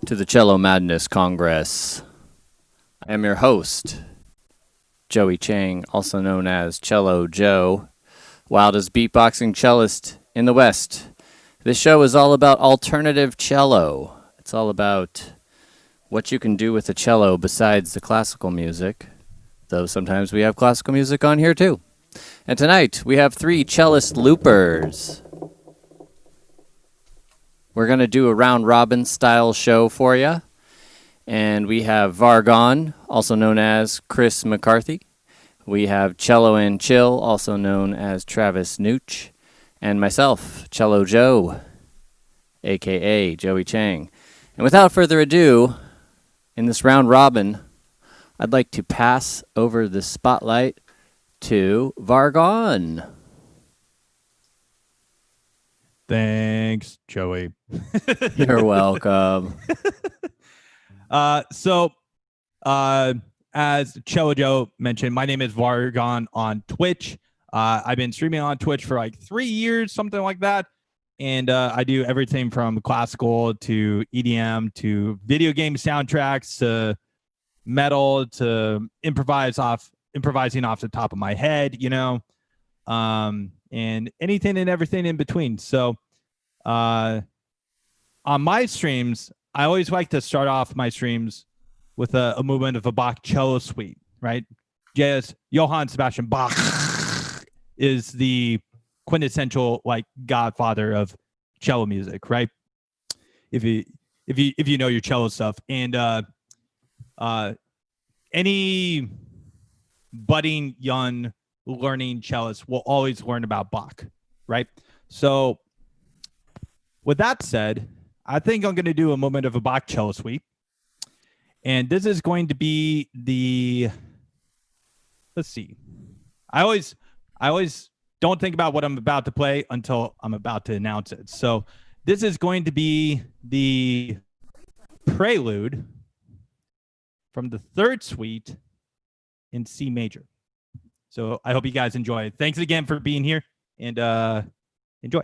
to the Cello Madness Congress. I am your host, Joey Chang, also known as Cello Joe, wildest beatboxing cellist in the West. This show is all about alternative cello. It's all about what you can do with a cello besides the classical music, though sometimes we have classical music on here too. And tonight we have 3 cellist loopers. We're going to do a round-robin style show for you. And we have Varghon, also known as Chris McCarthy. We have Cello and Chill, also known as Travis Nutsch. And myself, Cello Joe, a.k.a. Joey Chang. And without further ado, in this round-robin, I'd like to pass over the spotlight to Varghon. Thanks, Joey. You're welcome. As Cello Joe mentioned, my name is Varghon on Twitch. I've been streaming on Twitch for like 3 years, something like that. And I do everything from classical to EDM to video game soundtracks to metal to improvising off the top of my head, and anything and everything in between. So on my streams, I always like to start off my streams with a movement of a Bach cello suite, right? Yes, Johann Sebastian Bach is the quintessential godfather of cello music, right? If you know your cello stuff. And any budding young learning cellist will always learn about Bach, right? So with that said, I think I'm going to do a movement of a Bach cello suite. And this is going to be let's see. I always don't think about what I'm about to play until I'm about to announce it. So this is going to be the prelude from the 3rd suite in C major. So I hope you guys enjoy it. Thanks again for being here, and enjoy.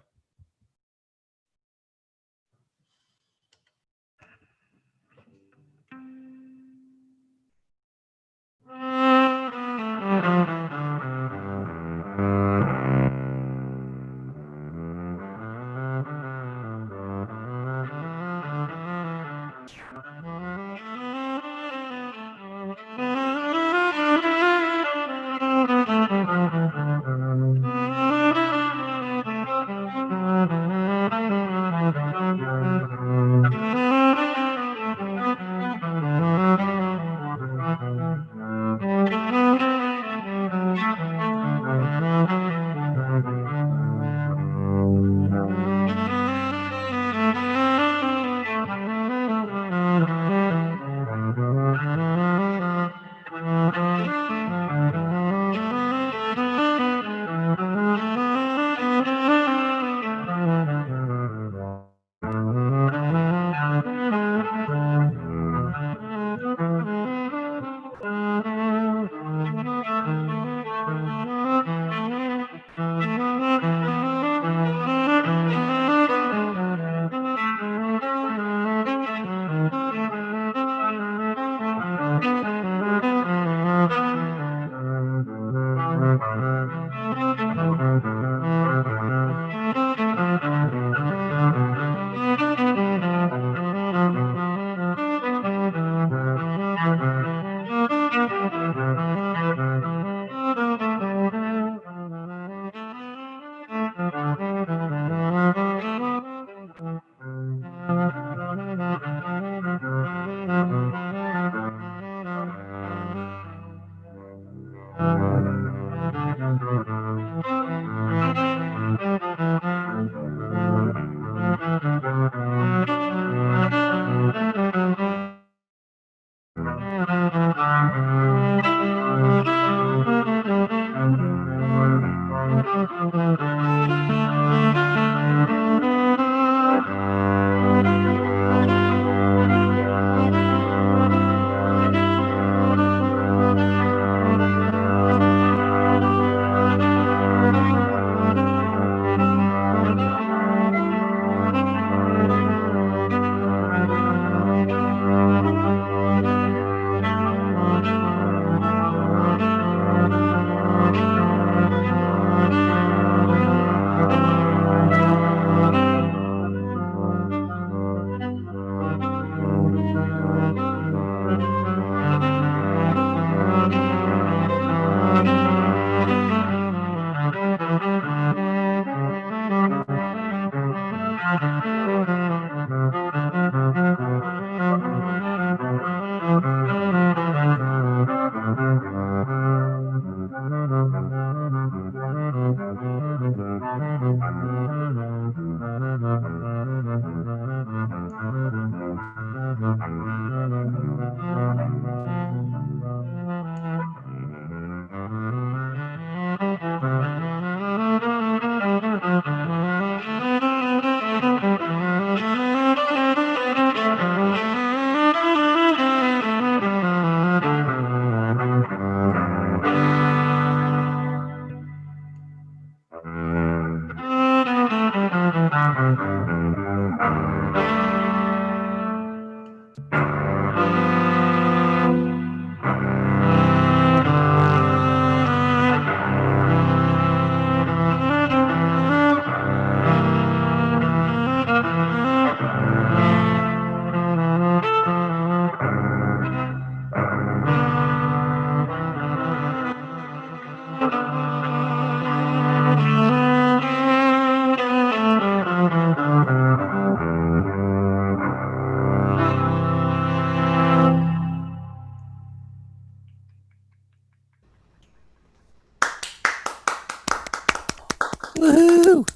Woohoo!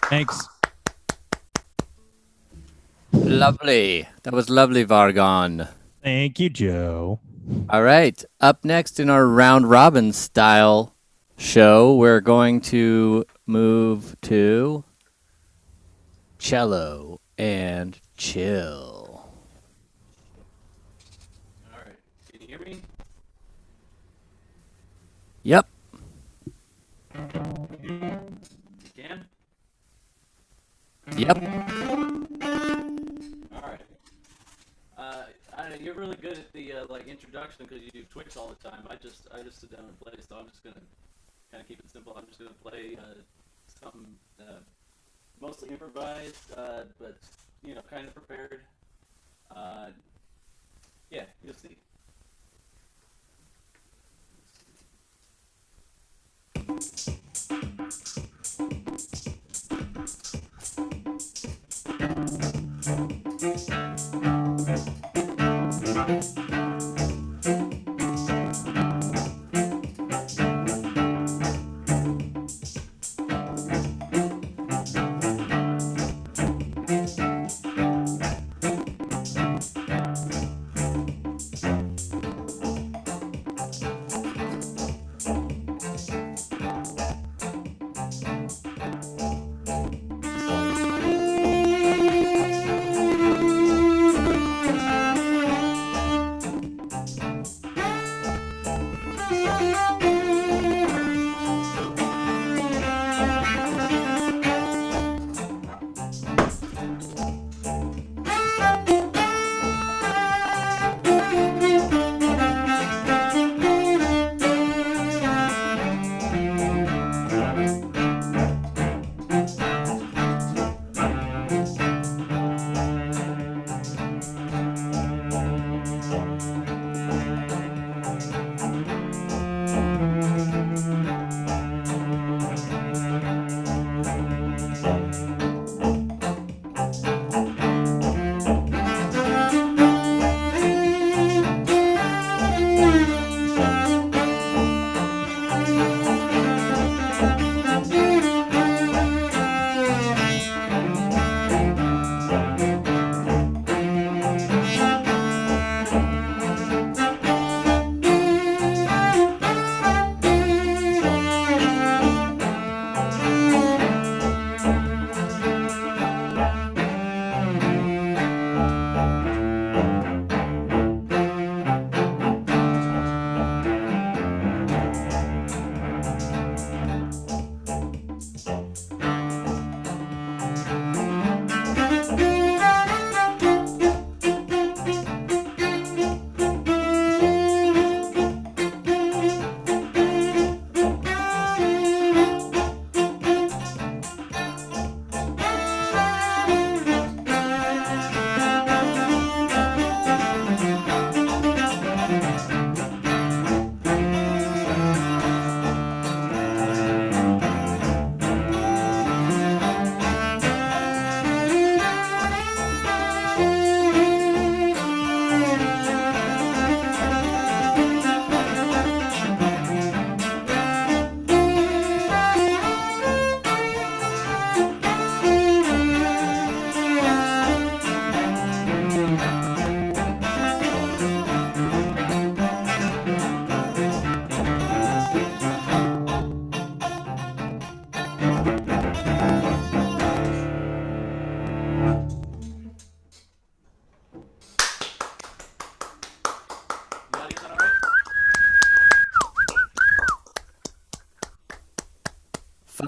Thanks. Lovely. That was lovely, Varghon. Thank you, Joe. All right. Up next in our round robin style show, we're going to move to Cello and Chill. All right. Can you hear me? Yep. You can? Yep. All right. I know you're really good at the like introduction because you do Twitch all the time. I just sit down and play, so I'm just gonna kind of keep it simple. I'm just gonna play something mostly improvised, but you know, kind of prepared. Yeah, you'll see.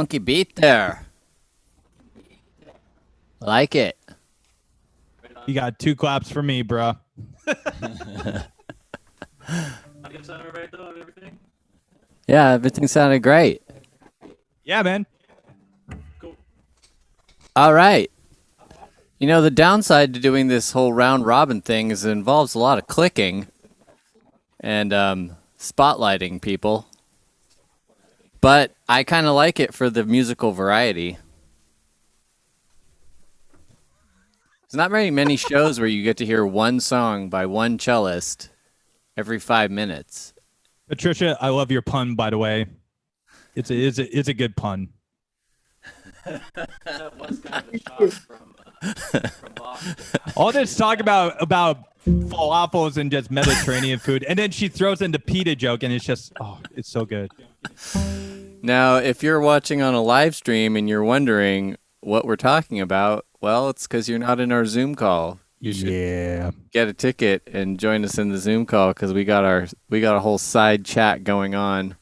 Funky beat there. Like it. You got 2 claps for me, bro. Yeah, everything sounded great. Yeah, man. All right. You know, the downside to doing this whole round robin thing is it involves a lot of clicking and spotlighting people. But I kind of like it for the musical variety. There's not very many shows where you get to hear one song by one cellist every 5 minutes. Patricia, I love your pun, by the way. It's a good pun. That was kind of a shock from Boston. All this talk about falafels and just Mediterranean food, and then she throws in the pita joke, and it's just, it's so good. Now, if you're watching on a live stream and you're wondering what we're talking about, well, it's because you're not in our Zoom call. You should get a ticket and join us in the Zoom call because we got a whole side chat going on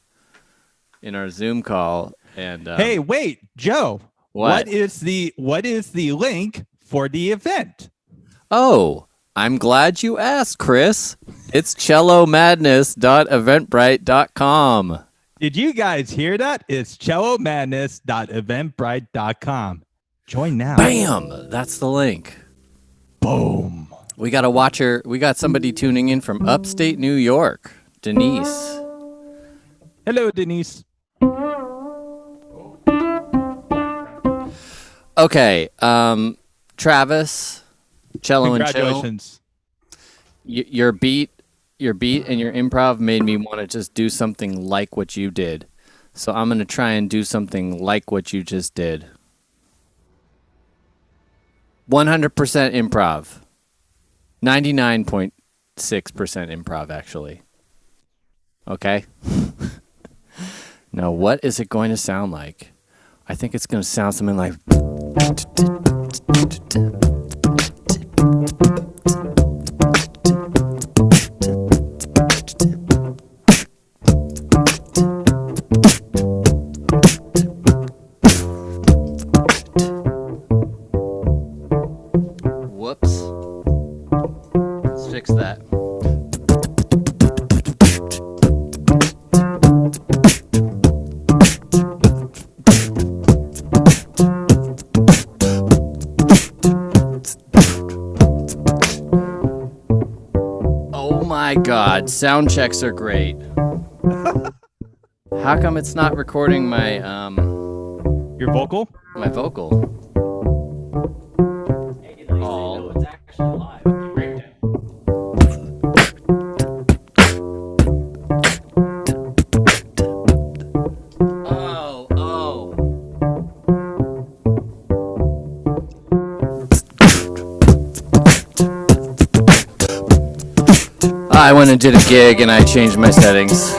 in our Zoom call. And hey, wait, Joe, what is the link for the event? Oh, I'm glad you asked, Chris. It's cellomadness.eventbrite.com. Did you guys hear that? It's cellomadness.eventbrite.com. Join now. Bam! That's the link. Boom. We got a watcher. We got somebody tuning in from upstate New York. Denise. Hello, Denise. Okay. Travis, Cello and Chill. Congratulations. Your beat and your improv made me want to just do something like what you did. So I'm going to try and do something like what you just did. 100% improv. 99.6% improv, actually. Okay? Now, what is it going to sound like? I think it's going to sound something like... Whoops. Let's fix that. Oh my God, sound checks are great. How come it's not recording my Your vocal? my vocal? All. It's actually live. I went and did a gig and I changed my settings.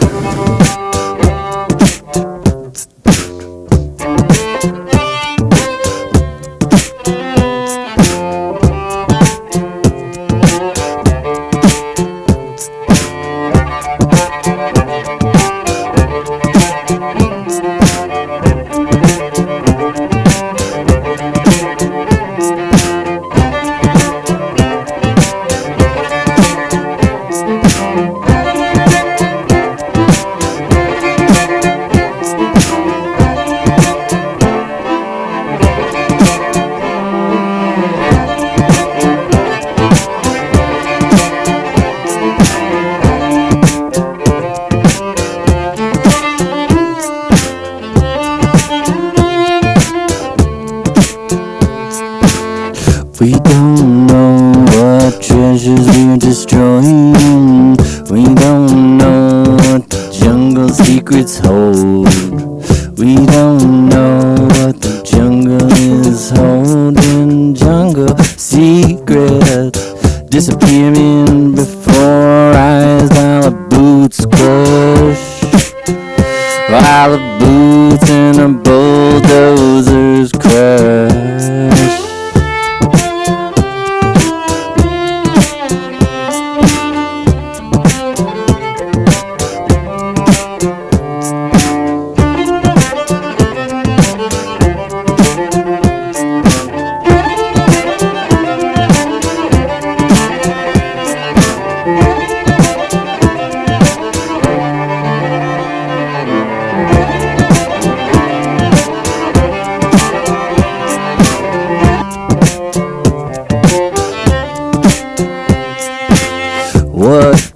We don't know what treasures we're destroying. We don't know what the jungle secrets hold. We don't know what the jungle is holding. Jungle secret disappearing before our eyes while the boots crush. While the boots and the bulldozers crash.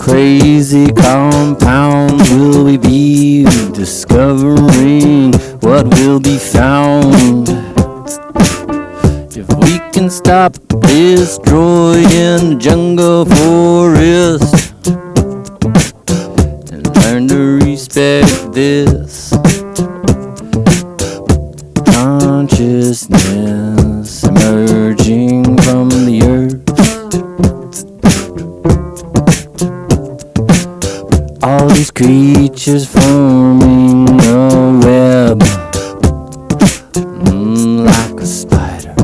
crazy compound will we be discovering? What will be found? If we can stop destroying the jungle forest and learn to respect this consciousness emerging from the earth. All these creatures forming a web, like a spider.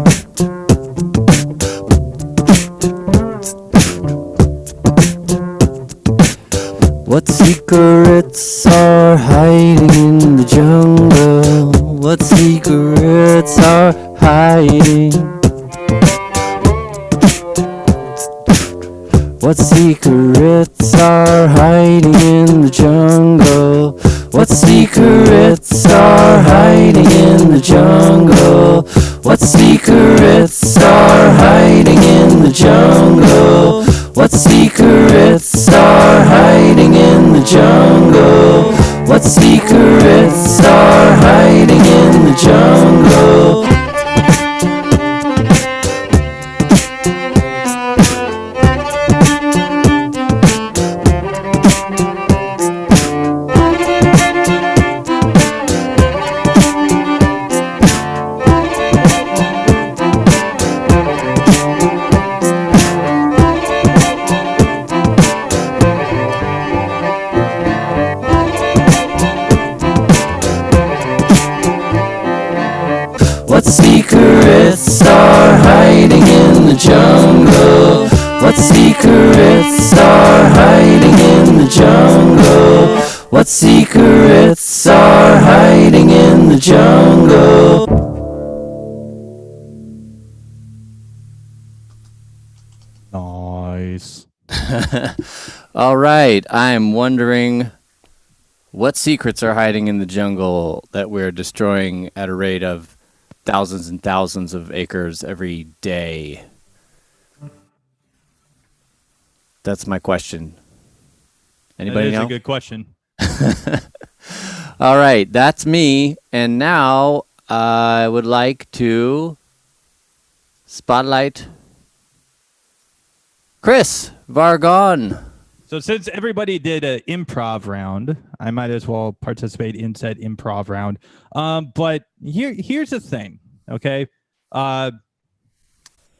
What secrets are hiding in the jungle? What secrets are hiding? What secrets are hiding in the jungle? What secrets are hiding in the jungle? What secrets are hiding in the jungle? What secrets are hiding in the jungle? What secrets are hiding in the jungle? What secrets are hiding in the jungle? What secrets are hiding in the jungle? What secrets are hiding in the jungle? Nice. All right, I'm wondering what secrets are hiding in the jungle that we're destroying at a rate of thousands and thousands of acres every day. That's my question. Anybody That is know? a good question. All right, that's me. And now I would like to spotlight Chris Varghon. So since everybody did an improv round, I might as well participate in said improv round. But here's the thing, okay? I'm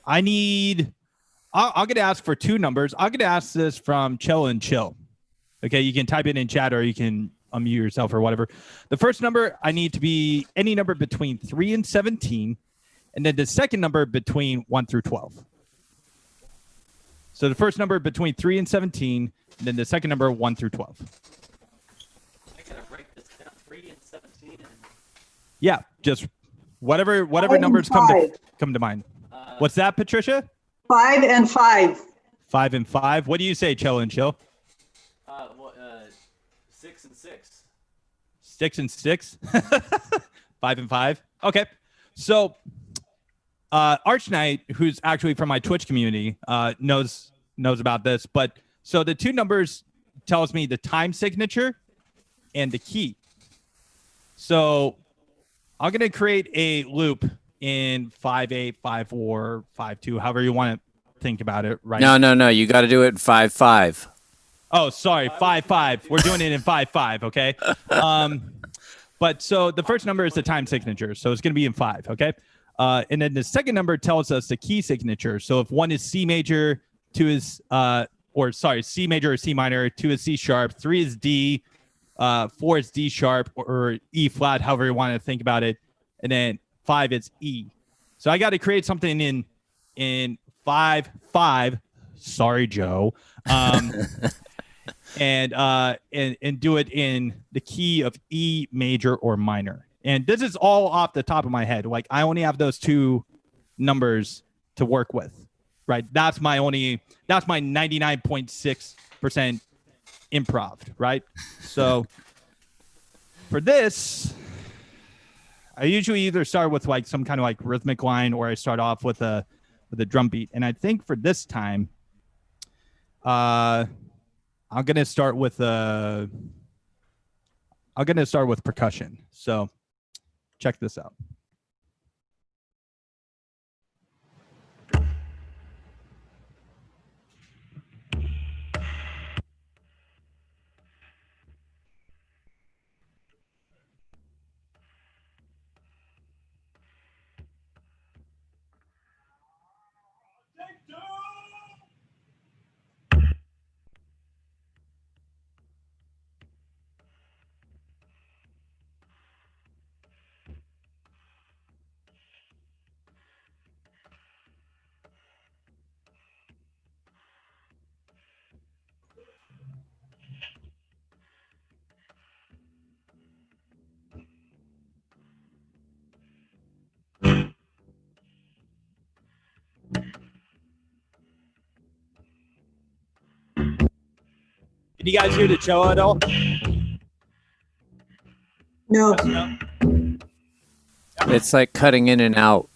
going to ask for two numbers. I'm going to ask this from Cello and Chill. Okay, you can type it in chat or you can unmute yourself or whatever. The first number, I need to be any number between 3 and 17. And then the second number between 1 through 12. So the first number between 3 and 17, and then the second number 1 through 12. I gotta break this down. 3 and 17. Yeah, just whatever numbers come to mind. What's that, Patricia? 5 and 5. 5 and 5. What do you say, Cello and Chill? 6 and 6. 6 and 6. 5 and 5. Okay. So Arch Knight, who's actually from my Twitch community, knows about this. But so the two numbers tells me the time signature and the key. So I'm gonna create a loop in 5/8, 5/4, 5/2, however you want to think about it. Right? No. You got to do it in 5/5. Oh, sorry, 5/5. We're doing it in 5/5. Okay. But so the first number is the time signature, so it's gonna be in 5. Okay. And then the second number tells us the key signature. So if 1 is C major, 2 is C major or C minor, 2 is C sharp, 3 is D, 4 is D sharp or E flat, however you want to think about it, and then 5 is E. So I got to create something in 5/5. Sorry, Joe. And do it in the key of E major or minor. And this is all off the top of my head. Like I only have those two numbers to work with, right? That's my 99.6% improv, right? So for this, I usually either start with like some kind of like rhythmic line or I start off with a drum beat. And I think for this time, I'm I'm gonna start with percussion. So check this out. Can you guys hear the cello at all? No. No. It's like cutting in and out.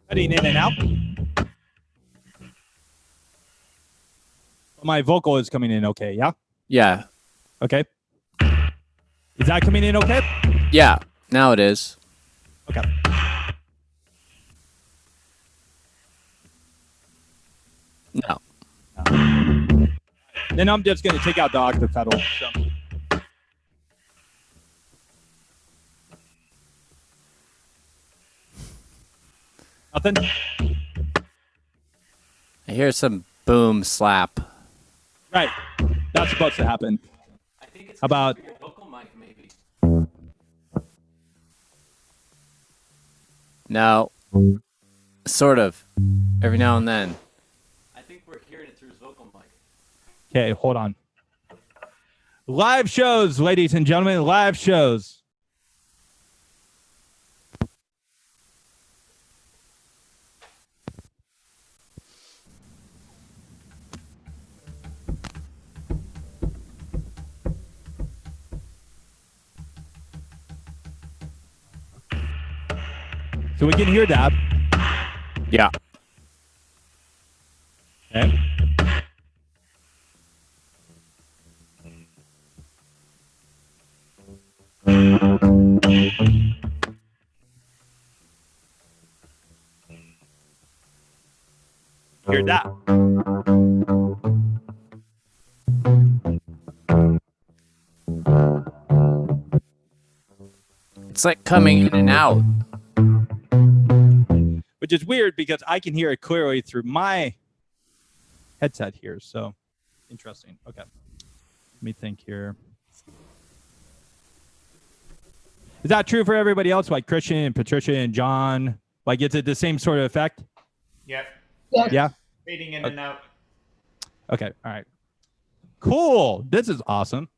Cutting in and out. My vocal is coming in okay, yeah? Yeah. Okay. Is that coming in okay? Yeah. Now it is. Okay. No. Then I'm just going to take out the octave pedal. So. Nothing? I hear some boom slap. Right. That's supposed to happen. I think it's How about your vocal mic, maybe. No. Sort of. Every now and then. I think we're hearing it through his vocal mic. okay, hold on. Live shows, ladies and gentlemen, live shows. So we can hear that. Yeah. Okay. Hear that. It's like coming in and out. Which is weird because I can hear it clearly through my headset here. So interesting. Okay. Let me think here. Is that true for everybody else? Like Christian and Patricia and John? Like, is it the same sort of effect? Yep. Yes. Yeah. Fading in and out. Okay. All right. Cool. This is awesome.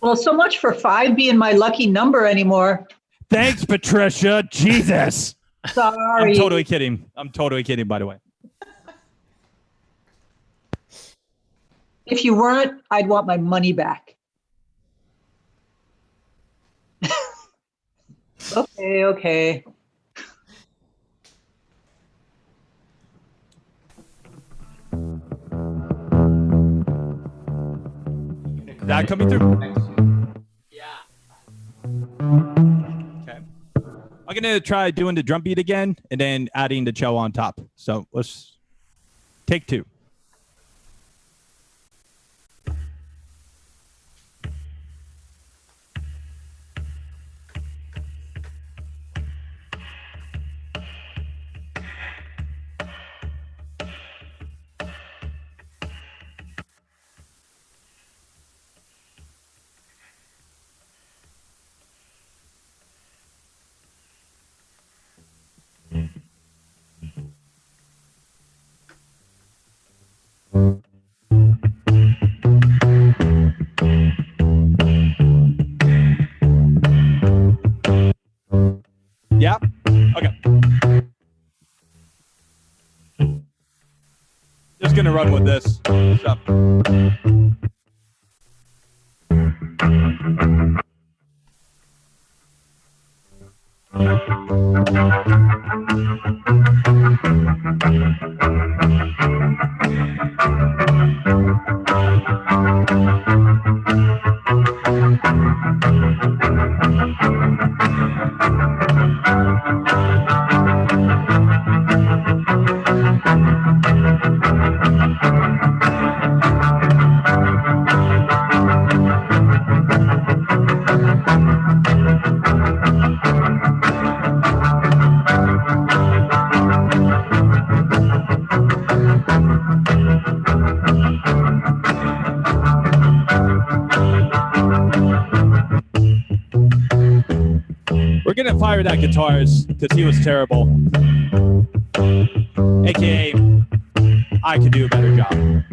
Well, so much for 5 being my lucky number anymore. Thanks, Patricia. Jesus. Sorry. I'm totally kidding. I'm totally kidding, by the way. If you weren't, I'd want my money back. Okay. Is that coming through? Yeah. Okay. I'm going to try doing the drum beat again and then adding the cello on top. So let's take 2. Yeah? Okay. Just going to run with this. So. that guitarist because he was terrible. AKA, I could do a better job.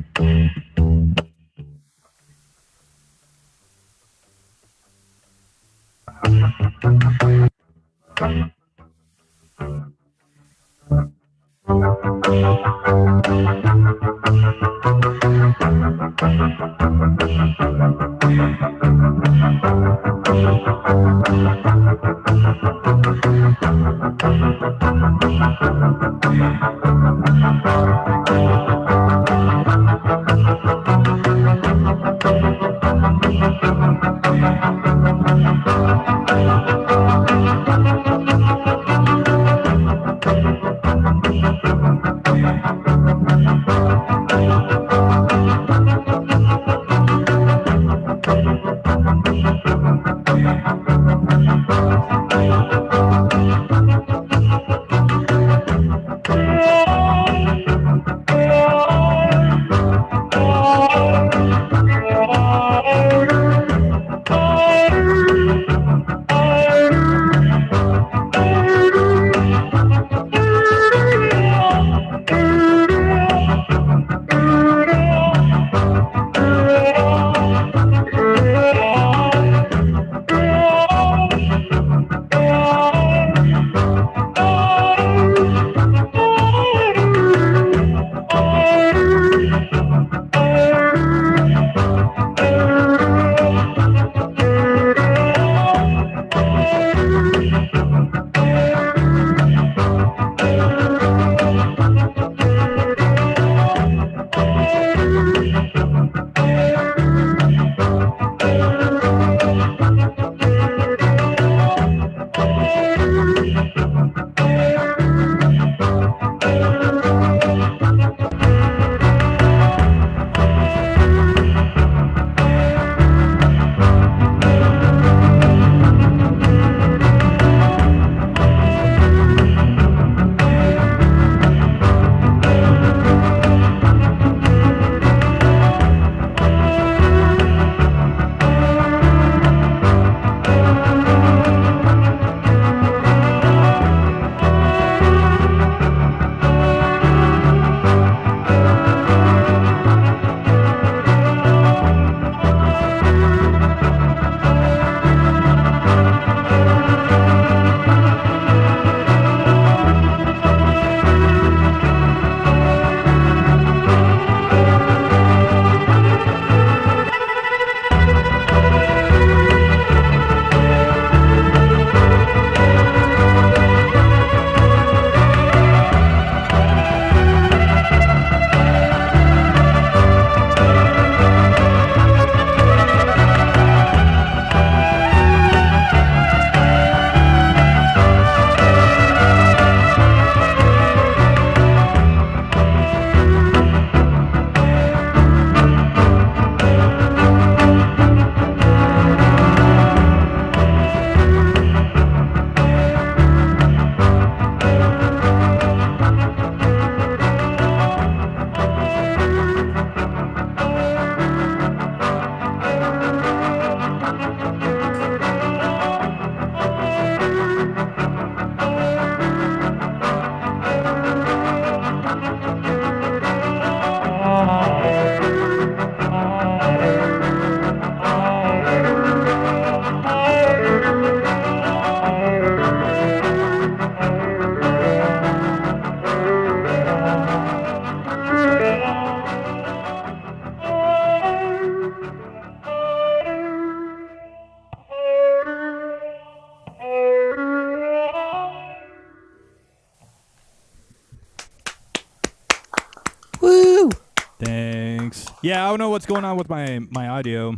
Thanks. Yeah, I don't know what's going on with my audio.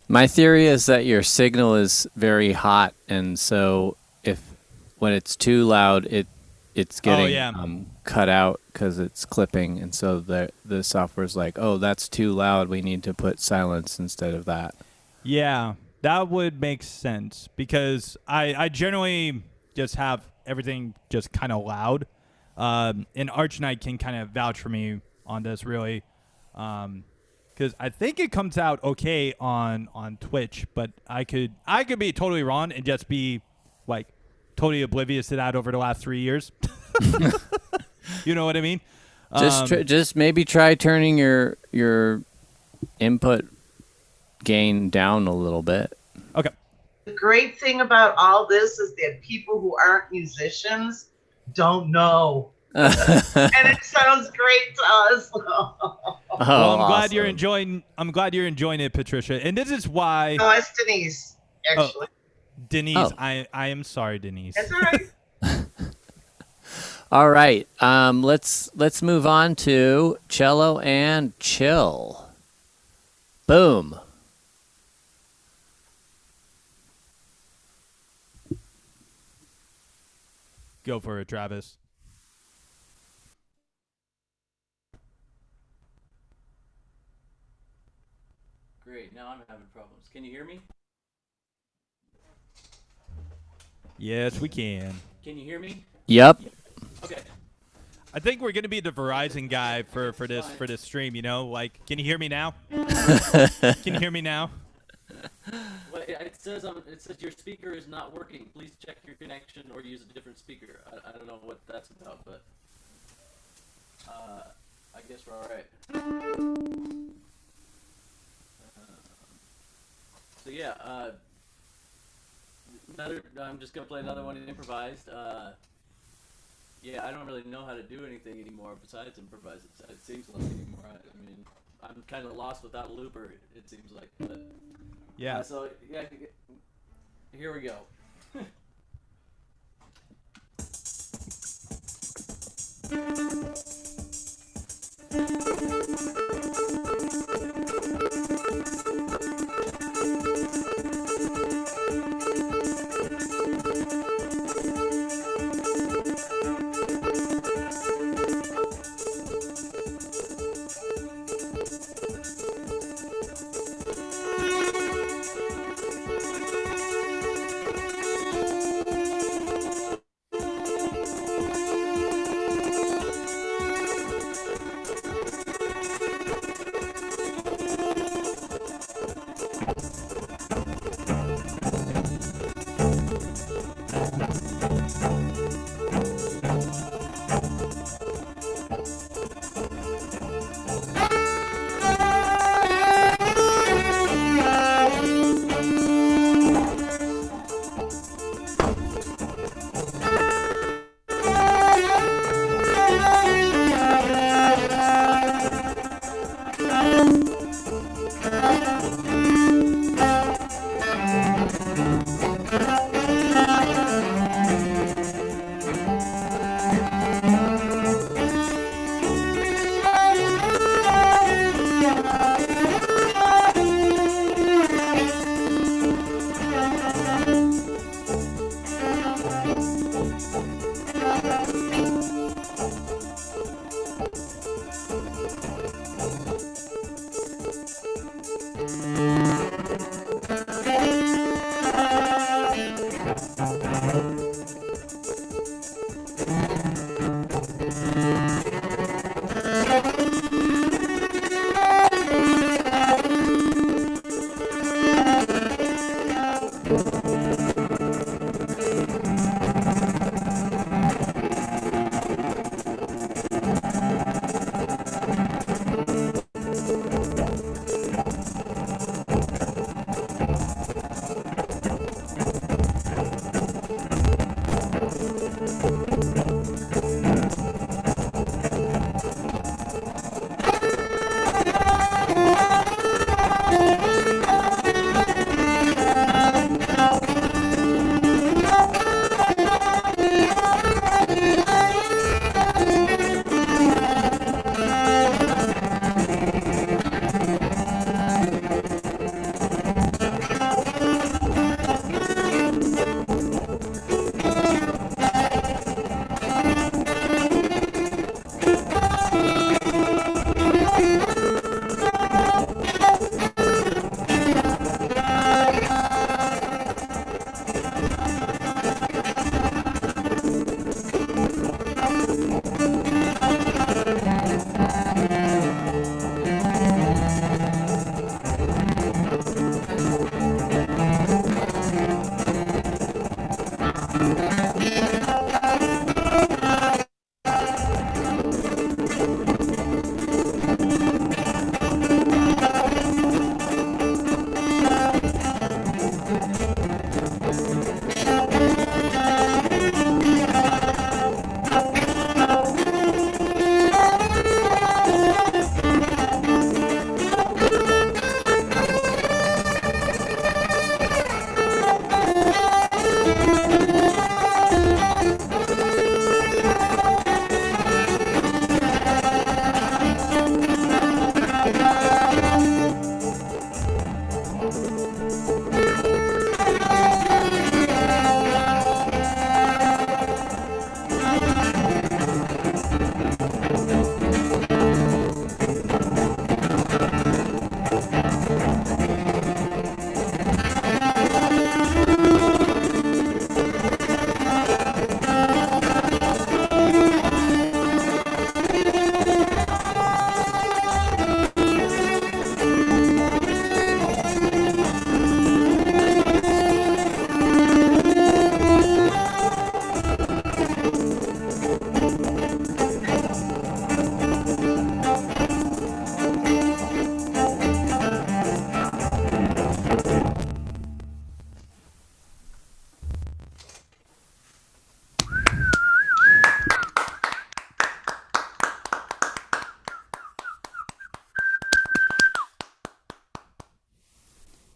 My theory is that your signal is very hot, and so when it's too loud, it's getting cut out because it's clipping, and so the software's like, oh, that's too loud. We need to put silence instead of that. Yeah, that would make sense because I generally just have everything just kind of loud. And Arch Knight can kind of vouch for me on this, really, because I think it comes out okay on Twitch, but I could be totally wrong and just be like totally oblivious to that over the last 3 years. You know what I mean? Just maybe try turning your input gain down a little bit. Okay. The great thing about all this is that people who aren't musicians don't know. And it sounds great to us. Well, I'm glad you're enjoying it, Patricia. And this is why No, it's Denise, actually. Denise, Oh. I am sorry, Denise. That's all right. All right. Let's move on to Cello and Chill. Boom. Go for it, Travis. Great. Now I'm having problems. Can you hear me? Yes, we can. Can you hear me? Yep. Okay. I think we're gonna be the Verizon guy for this stream. You know, like, can you hear me now? Can you hear me now? Well, it says your speaker is not working. Please check your connection or use a different speaker. I don't know what that's about, but I guess we're all right. So yeah, I'm just gonna play another one improvised. Yeah, I don't really know how to do anything anymore besides improvise. It seems like anymore. I mean, I'm kind of lost without a looper. It seems like, but Yeah. so yeah, here we go.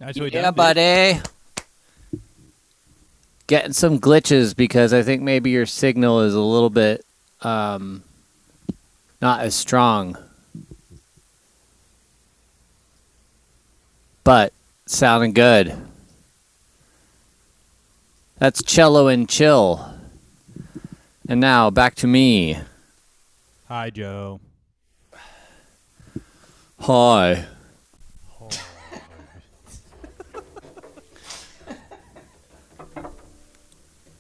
Nicely Yeah, done, dude. buddy. Getting some glitches because I think maybe your signal is a little bit not as strong. But sounding good. That's Cello and Chill. And now back to me. Hi, Joe. Hi.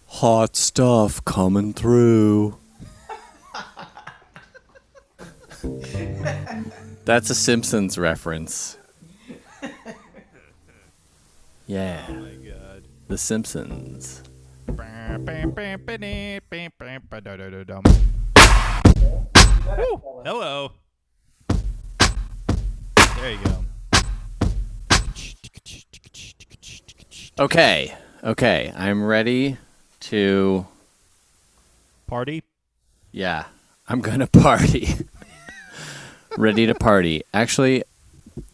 Hot stuff coming through. That's a Simpsons reference. Yeah. Oh my god. The Simpsons. Ooh, hello. There you go. Okay. Okay. I'm ready to. Party? Yeah. I'm gonna party. Ready to party. Actually,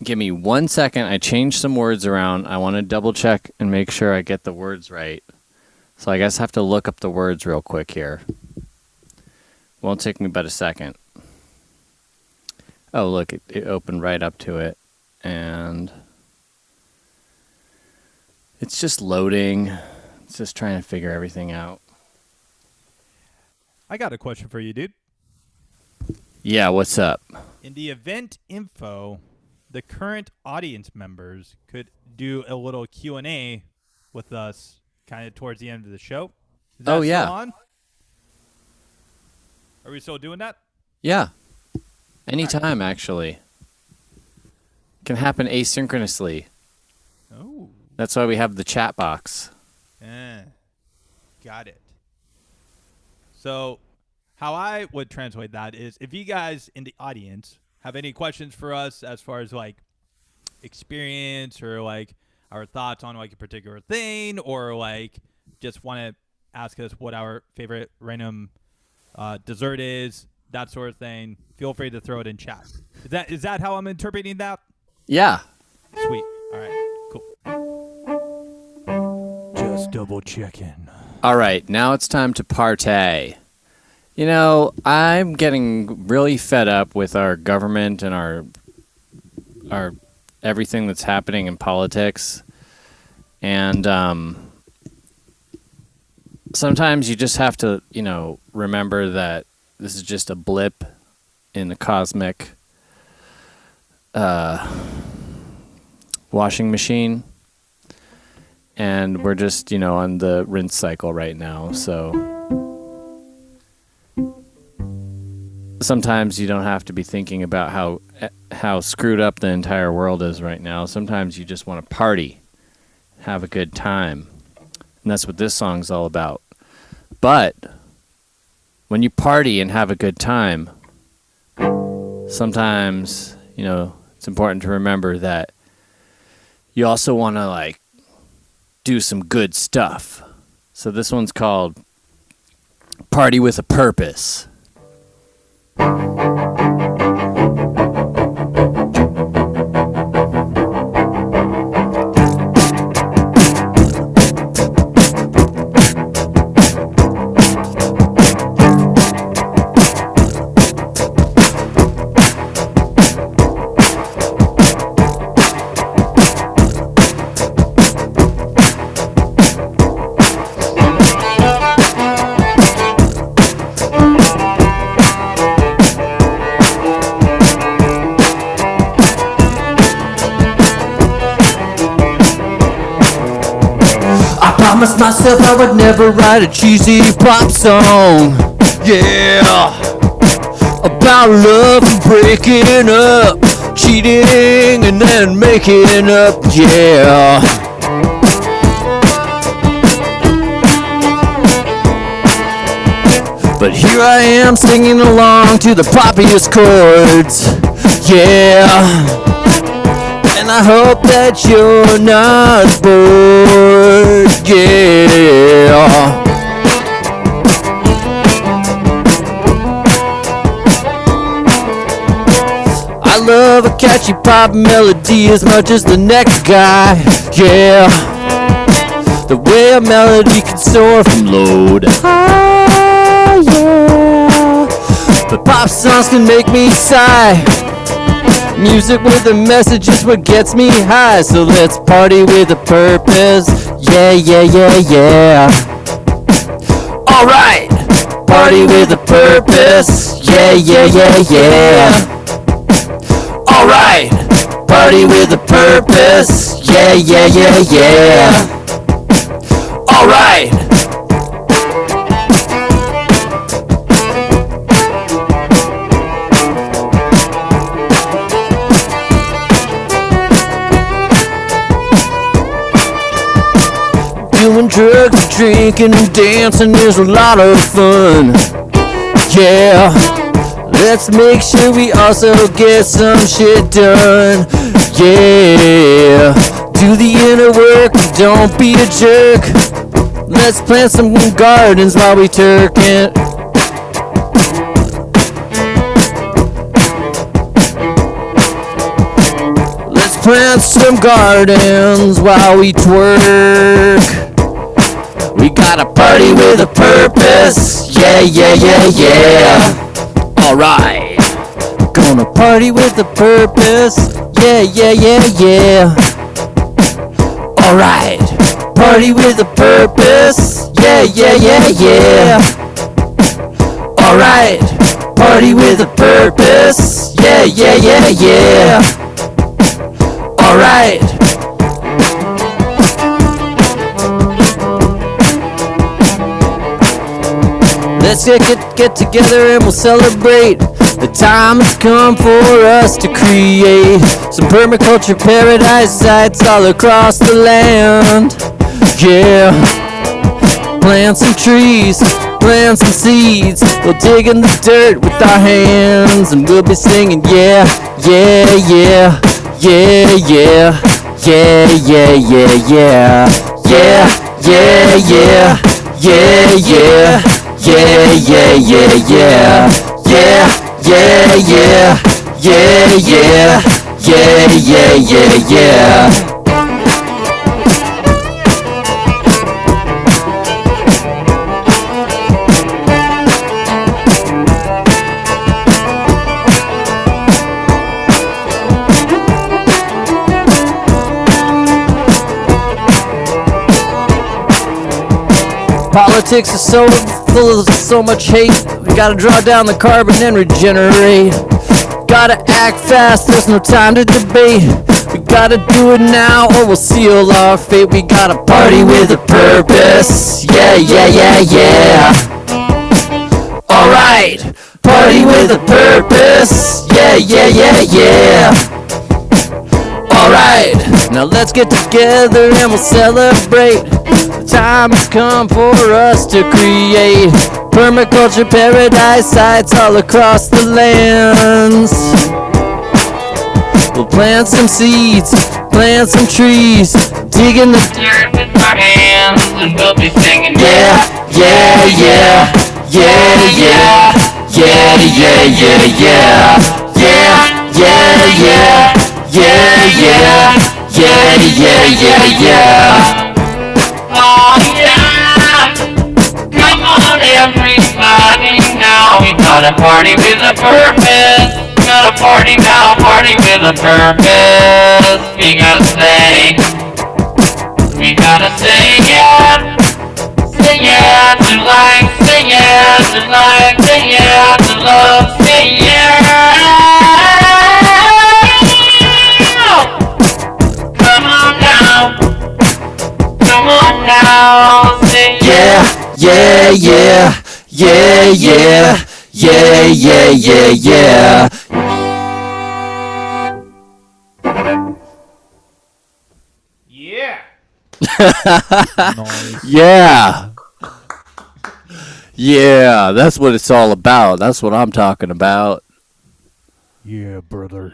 give me 1 second. I changed some words around. I want to double check and make sure I get the words right. So I guess I have to look up the words real quick here. Won't take me but a second. Oh, look, it opened right up to it. And it's just loading. It's just trying to figure everything out. I got a question for you, dude. Yeah, what's up? In the event info, the current audience members could do a little Q&A with us kind of towards the end of the show. Is that yeah. still on? Are we still doing that? Yeah. Anytime, actually. Can happen asynchronously. Oh. That's why we have the chat box. Got it. So how I would translate that is if you guys in the audience have any questions for us as far as like experience or like our thoughts on like a particular thing or like just want to ask us what our favorite random dessert is, that sort of thing, feel free to throw it in chat. Is that how I'm interpreting that? Yeah. Sweet. All right. Cool. Just double checking. All right, now it's time to partay. You know, I'm getting really fed up with our government and our everything that's happening in politics. And sometimes you just have to, remember that this is just a blip in the cosmic washing machine. And we're just, on the rinse cycle right now. So sometimes you don't have to be thinking about how screwed up the entire world is right now. Sometimes you just want to party, have a good time. And that's what this song's all about. But when you party and have a good time, sometimes, it's important to remember that you also want to, do some good stuff. So this one's called Party with a Purpose. Promised myself I would never write a cheesy pop song. Yeah, about love and breaking up, cheating and then making up. Yeah. But here I am singing along to the poppiest chords. Yeah. And I hope that you're not bored, yeah. I love a catchy pop melody as much as the next guy. Yeah, the way a melody can soar from low to high. Yeah, but pop songs can make me sigh. Music with a message is what gets me high. So let's party with a purpose. Yeah, yeah, yeah, yeah. Alright, party with a purpose. Yeah, yeah, yeah, yeah. Alright, party with a purpose. Yeah, yeah, yeah, yeah. Alright. Doing drugs and drinking and dancing is a lot of fun. Yeah, let's make sure we also get some shit done. Yeah, do the inner work, don't be a jerk. Let's plant some gardens while we turkin'. Let's plant some gardens while we twerk. We gotta party with a purpose. Yeah, yeah, yeah, yeah. Alright, gonna party with a purpose. Yeah, yeah, yeah, yeah. Alright, party with a purpose. Yeah, yeah, yeah, yeah. Alright, party with a purpose. Yeah, yeah, yeah, yeah. Alright. Let's get together and we'll celebrate. The time has come for us to create some permaculture paradise sites all across the land. Yeah, plant some trees, plant some seeds. We'll dig in the dirt with our hands and we'll be singing yeah, yeah, yeah, yeah, yeah, yeah, yeah, yeah, yeah, yeah, yeah, yeah, yeah, yeah. Yeah, yeah, yeah, yeah, yeah, yeah, yeah, yeah, yeah, yeah, yeah, yeah, yeah. Politics is so full of so much hate. We gotta draw down the carbon and regenerate. Gotta act fast, there's no time to debate. We gotta do it now or we'll seal our fate. We gotta party with a purpose. Yeah, yeah, yeah, yeah. Alright, party with a purpose. Yeah, yeah, yeah, yeah. Alright, now let's get together and we'll celebrate. The time has come for us to create permaculture paradise sites all across the lands. We'll plant some seeds, plant some trees, dig in the dirt with our hands, and we'll be singing yeah, yeah, yeah, yeah, yeah, yeah, yeah, yeah, yeah, yeah, yeah, yeah, yeah, yeah, yeah, yeah, yeah, yeah. Oh yeah, come on everybody now, we gotta party with a purpose. Gotta party now, party with a purpose. We gotta say yeah, say yeah to life, say yeah to life, say yeah to love, say yeah. Come on now, say yeah, yeah, yeah, yeah, yeah, yeah, yeah, yeah, yeah. Nice. Yeah. Yeah, that's what it's all about. That's what I'm talking about. Yeah, brother.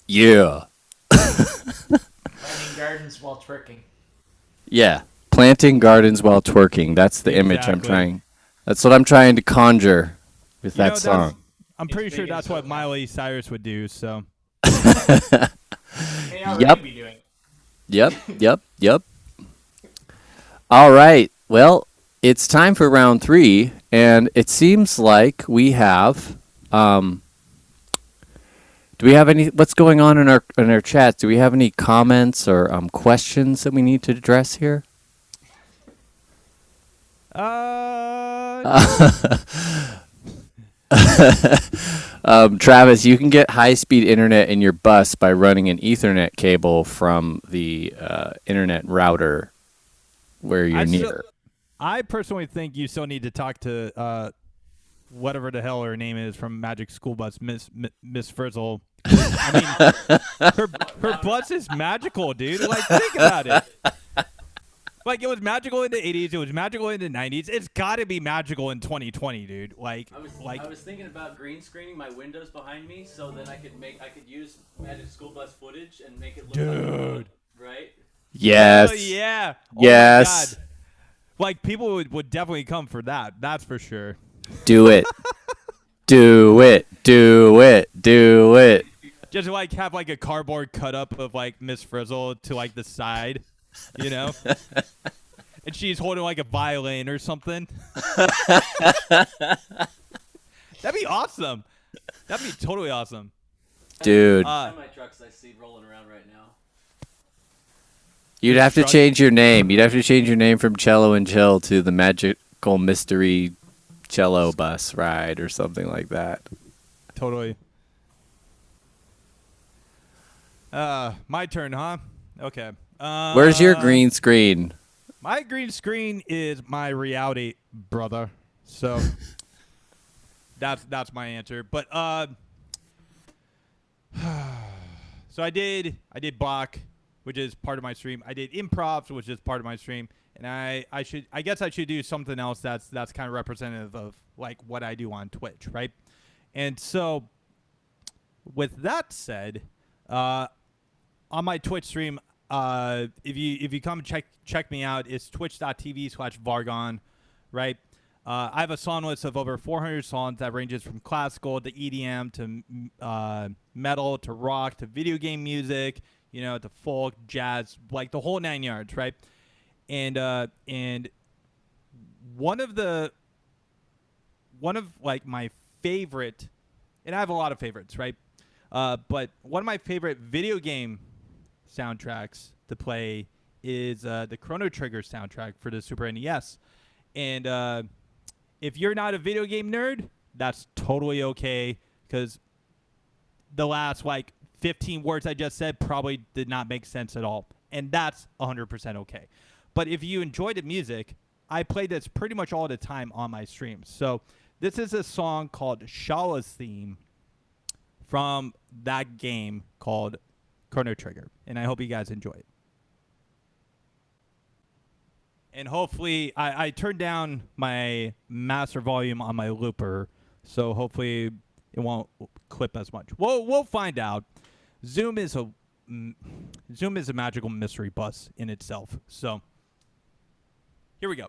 Yeah. Planting gardens while twerking. Yeah. Planting gardens while twerking. That's the image I'm Exactly. trying. That's what I'm trying to conjure with You know, that song. I'm pretty sure that's what Miley Cyrus would do. So Yep. Yep. All right. Well, it's time for round 3, and it seems like we have. Do we have any? What's going on in our chat? Do we have any comments or questions that we need to address here? Travis, you can get high-speed internet in your bus by running an Ethernet cable from the internet router where you're near. I personally think you still need to talk to whatever the hell her name is from Magic School Bus, Miss Frizzle. I mean, her bus is magical, dude. Like, think about it. Like, it was magical in the 80s. It was magical in the 90s. It's got to be magical in 2020, dude. Like, I was thinking about green screening my windows behind me so that I could use Magic School Bus footage and make it look dude. Right? Yes. Oh, yeah. Yes. Oh, my God. Like, people would definitely come for that. That's for sure. Do it. Do it. Do it. Do it. Just, like, have, like, a cardboard cut up of, like, Miss Frizzle to, like, the side. You know? And she's holding like a violin or something. That'd be awesome. That'd be totally awesome. Dude. My trucks I see rolling around right now. You'd have to change your name. You'd have to change your name from Cello and Chill to the Magical Mystery Cello Bus Ride or something like that. Totally. My turn, huh? Okay. Where's your green screen? My green screen is my reality, brother. So that's my answer. But so I did Bach, which is part of my stream. I did improv, which is part of my stream. And I guess I should do something else that's kind of representative of like what I do on Twitch, right? And so with that said, on my Twitch stream, if you come check me out, it's twitch.tv/Varghon, right? I have a song list of over 400 songs that ranges from classical to EDM to metal to rock to video game music, you know, to folk, jazz, like the whole 9 yards, right? And one of like my favorite, and I have a lot of favorites, right? But one of my favorite video game soundtracks to play is the Chrono Trigger soundtrack for the Super NES. And if you're not a video game nerd, that's totally okay, because the last like 15 words I just said probably did not make sense at all, and that's 100% okay. But if you enjoy the music, I play this pretty much all the time on my streams. So this is a song called Shala's Theme from that game called Chrono Trigger, and I hope you guys enjoy it. And hopefully, I turned down my master volume on my looper, so hopefully it won't clip as much. We'll find out. Zoom is a magical mystery bus in itself. So here we go.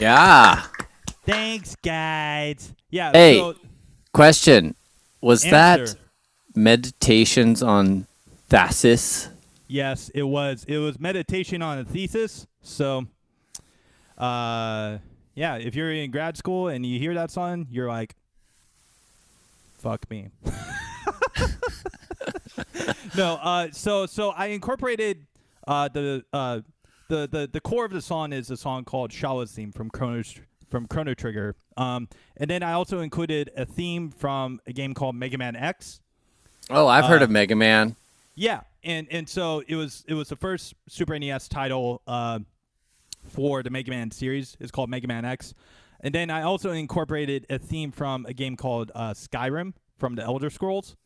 Yeah. Thanks, guys. Yeah. Hey, So question. Was answer. that Meditations on Thasis? Yes, it was. It was meditation on a thesis. So, yeah, if you're in grad school and you hear that song, you're like, fuck me. No, so I incorporated the core of the song is a song called Shala's Theme from Chrono Trigger. And then I also included a theme from a game called Mega Man X. Oh, I've heard of Mega Man. Yeah, and so it was the first Super NES title for the Mega Man series. It's called Mega Man X. And then I also incorporated a theme from a game called Skyrim from the Elder Scrolls.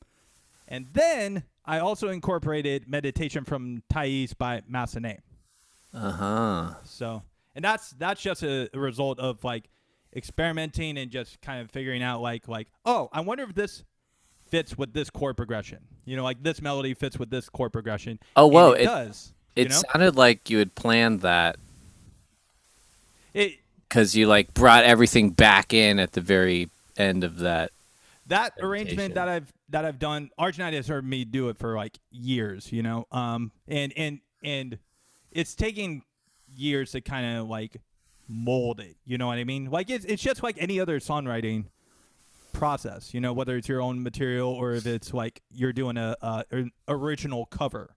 And then I also incorporated Meditation from Thais by Massenet. Uh-huh. So, and that's just a result of like experimenting and just kind of figuring out like, oh, I wonder if this fits with this chord progression. You know, like this melody fits with this chord progression. Oh, whoa. And it does. It sounded like you had planned that. Because you like brought everything back in at the very end of that. That arrangement that I've done, Arjunite has heard me do it for like years, you know. And it's taking years to kind of like mold it, you know what I mean? Like it's just like any other songwriting process, you know, whether it's your own material or if it's like you're doing an original cover.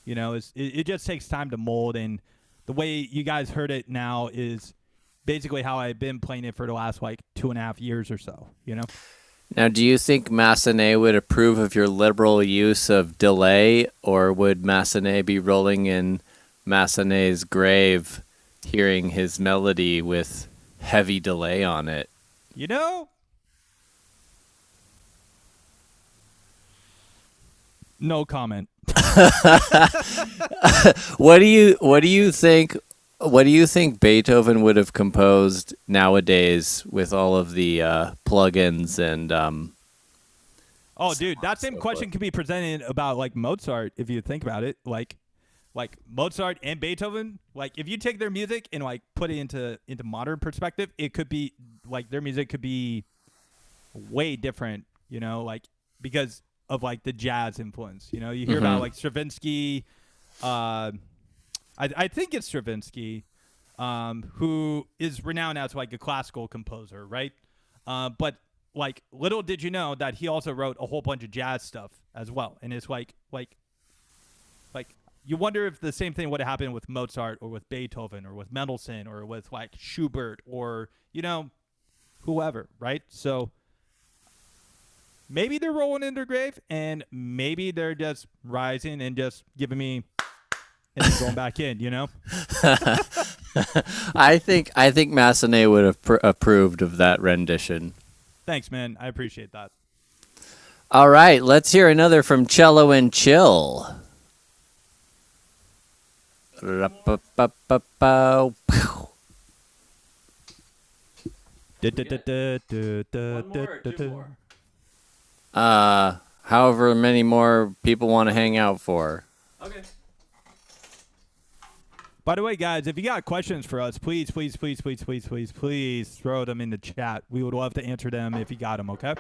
You know, it just takes time to mold, and the way you guys heard it now is basically how I've been playing it for the last like 2.5 years or so, you know? Now, do you think Massenet would approve of your liberal use of delay, or would Massenet be rolling in Massenet's grave hearing his melody with heavy delay on it? You know? No comment. What do you think Beethoven would have composed nowadays with all of the plugins and Oh, dude, that same question could be presented about like Mozart if you think about it. Like Mozart and Beethoven, like if you take their music and like put it into modern perspective, it could be like their music could be way different, you know, like because of like the jazz influence. You know, you hear about like Stravinsky, I think it's Stravinsky, who is renowned as like a classical composer, right? But like little did you know that he also wrote a whole bunch of jazz stuff as well. And it's like you wonder if the same thing would have happened with Mozart or with Beethoven or with Mendelssohn or with like Schubert or, you know, whoever, right? So maybe they're rolling in their grave and maybe they're just rising and just giving me and then going back in, you know? I think Massenet would have approved of that rendition. Thanks, man. I appreciate that. All right, let's hear another from Cello and Chill. One more or two more? However many more people want to hang out for. Okay. By the way, guys, if you got questions for us, please throw them in the chat. We would love to answer them if you got them, okay?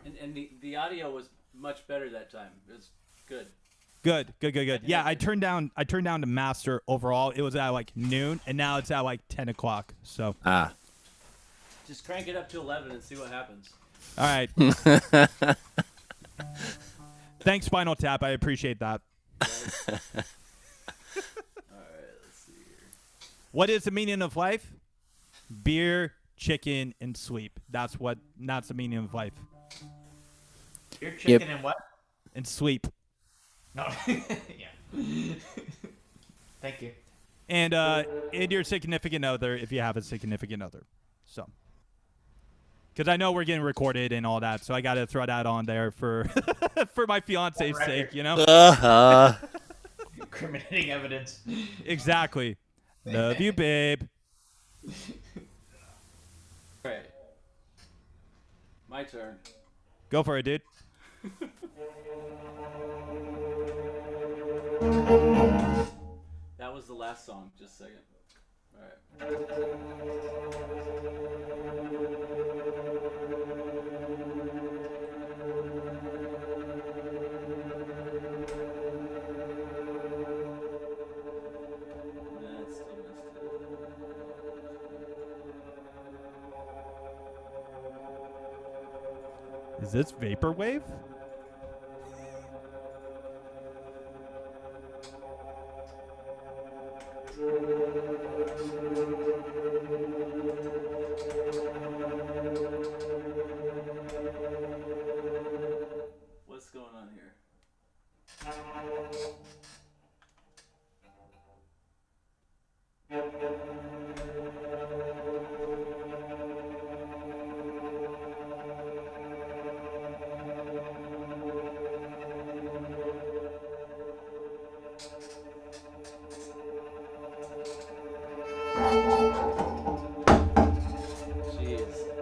And the audio was much better that time. It was good. Good. Yeah, I turned down the master overall. It was at like noon, and now it's at like 10 o'clock. So Just crank it up to 11 and see what happens. all right. Thanks, Spinal Tap. I appreciate that. All right, let's see here. What is the meaning of life? Beer, chicken, and sleep. That's the meaning of life. Your chicken and what? And sleep. No. Yeah. Thank you. And your significant other if you have a significant other. So. Because I know we're getting recorded and all that, so I got to throw that on there for for my fiance's sake, you know? Incriminating evidence. Exactly. Love you, babe. All right. My turn. Go for it, dude. That was the last song. Just a second. Is this vaporwave? What's going on here? Jeez.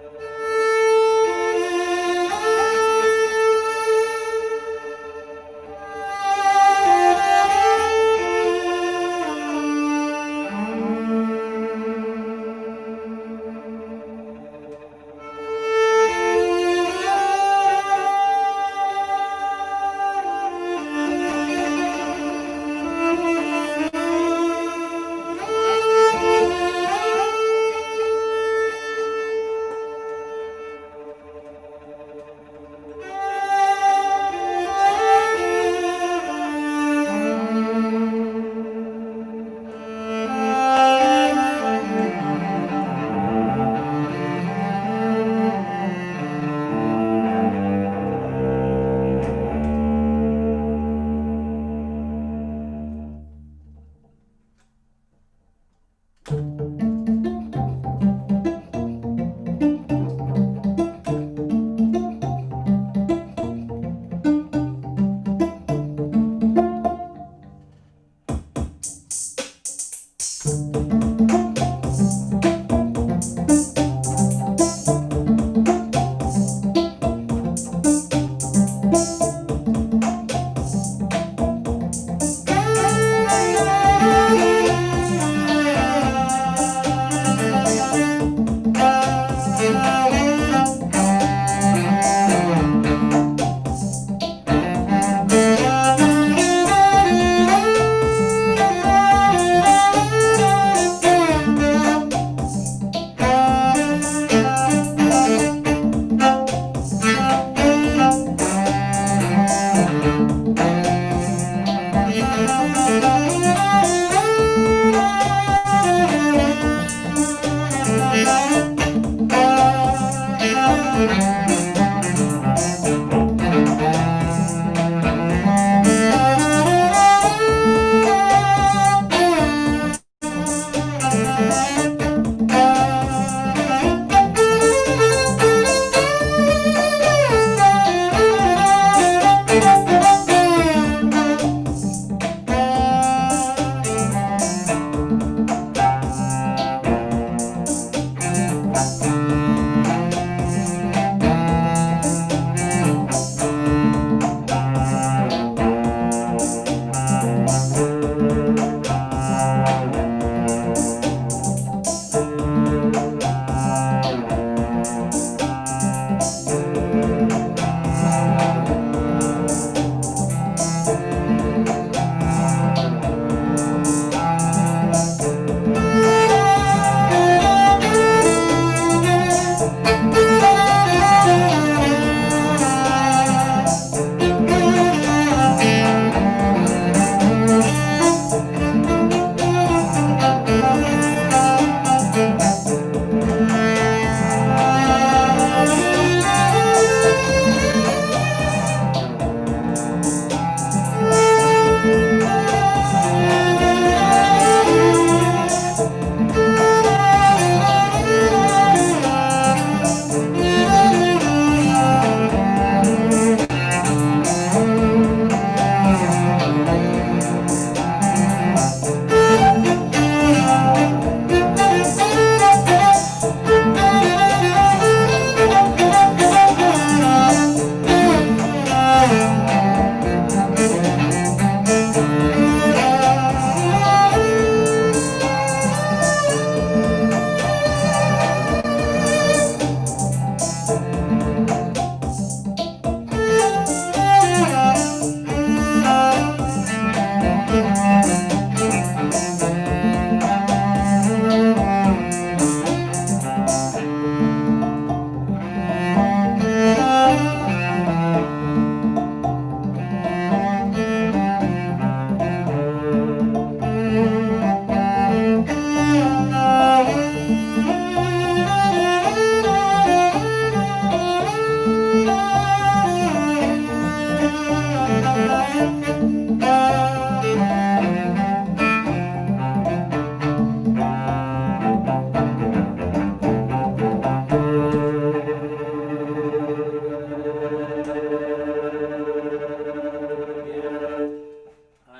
I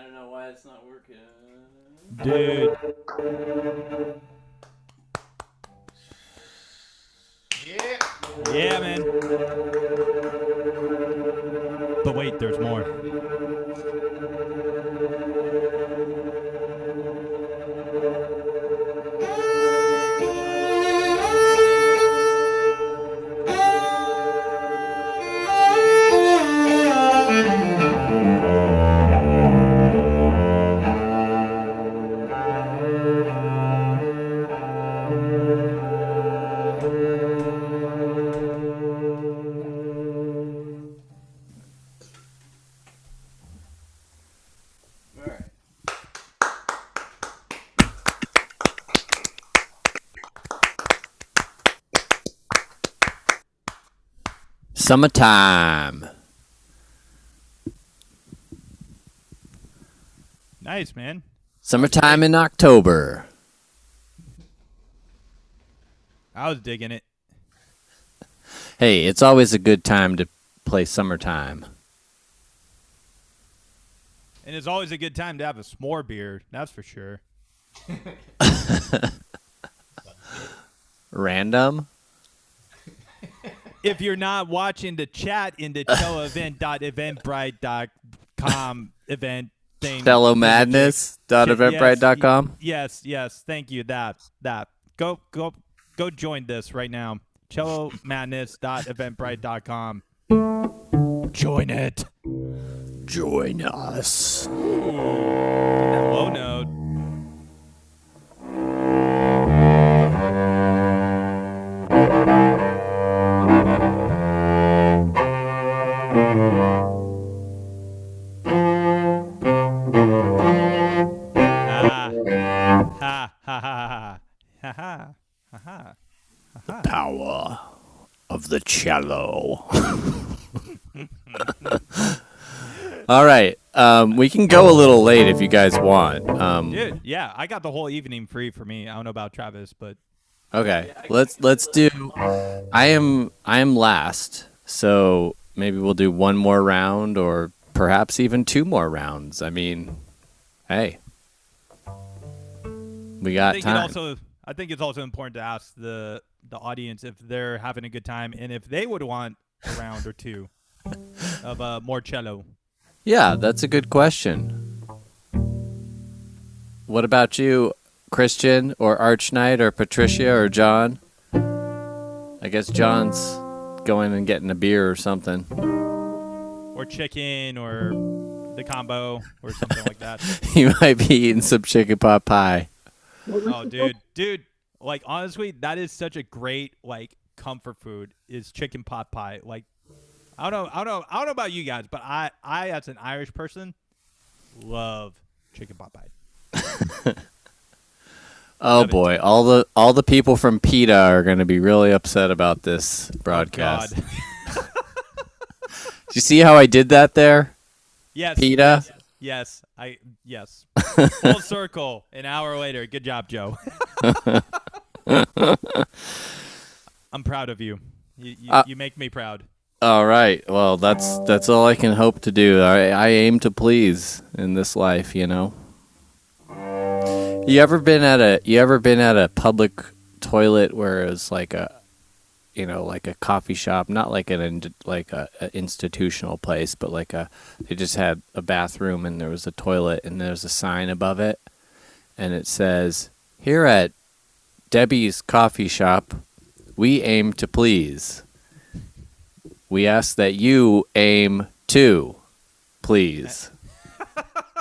don't know why it's not working. Dude. Yeah, man. But wait, there's more. All right. Summertime. Nice, man. Summertime in October. I was digging it. Hey, it's always a good time to play Summertime. And it's always a good time to have a s'more beer. That's for sure. Random? If you're not watching the chat in the celloevent.eventbrite.com event thing. Cellomadness.eventbrite.com? Yes. Thank you. That. Go join this right now. cellomadness.eventbrite.com. Join it. Join us. That low note. The power of the cello. All right. We can go a little late if you guys want. Dude, yeah, I got the whole evening free for me. I don't know about Travis, but Okay. Let's do I am last. So maybe we'll do one more round or perhaps even two more rounds. I mean, hey. We got time. I think it's also important to ask the audience if they're having a good time and if they would want a round or two of more cello. Yeah, that's a good question. What about you, Christian or Archknight or Patricia or John? I guess John's going and getting a beer or something. Or chicken or the combo or something like that. He might be eating some chicken pot pie. Oh, dude, like honestly, that is such a great like comfort food is chicken pot pie. Like, I don't know about you guys, but I as an Irish person love chicken pot pie. Oh boy, all the people from PETA are going to be really upset about this broadcast. Oh, God. Do you see how I did that there? Yes. PETA? Yes. Full circle. An hour later. Good job, Joe. I'm proud of you. You make me proud. All right. Well, that's all I can hope to do. I aim to please in this life, you know. You ever been at a public toilet where it was like a coffee shop, not like an institutional place, but they just had a bathroom and there was a toilet and there's a sign above it and it says, "Here at Debbie's Coffee Shop, we aim to please. We ask that you aim to please."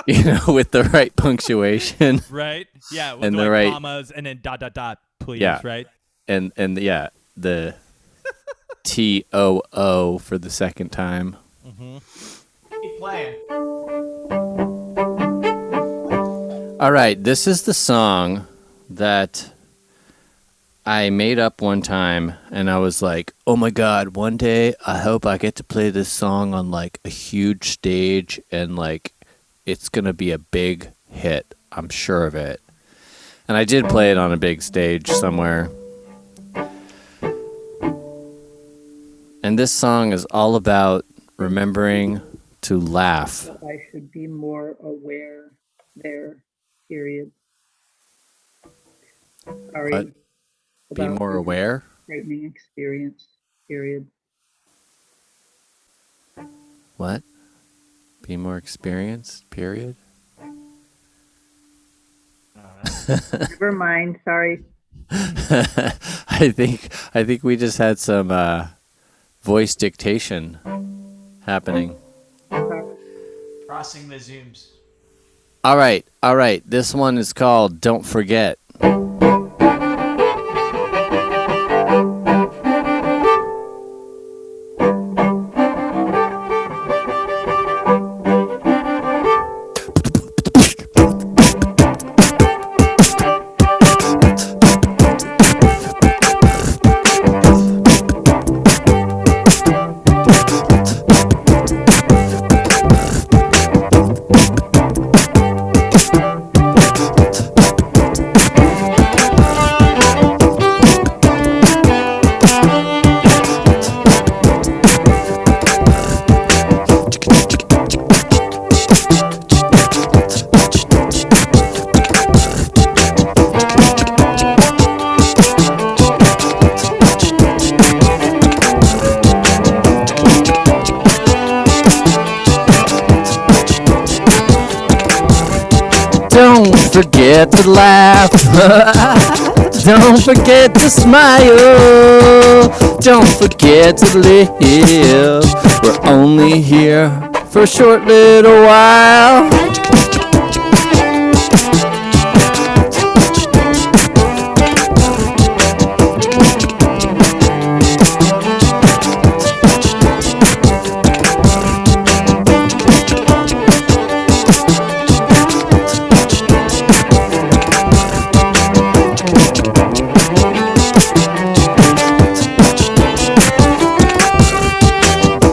with the right punctuation Right? Yeah, with And the the right right- commas and then ... please, Yeah. right? and the TOO for the second time. Keep playing. All right, this is the song that I made up one time, and I was like, oh my God, one day I hope I get to play this song on like a huge stage and like it's going to be a big hit. I'm sure of it. And I did play it on a big stage somewhere. And this song is all about remembering to laugh. I should be more aware there, period. Sorry. What? Be about more the aware. Frightening experience, period. What? Be more experienced, period. Never mind, sorry. I think we just had some voice dictation happening. Crossing the Zooms. All right. This one is called Don't Forget. Don't forget to laugh. Don't forget to smile. Don't forget to live. We're only here for a short little while.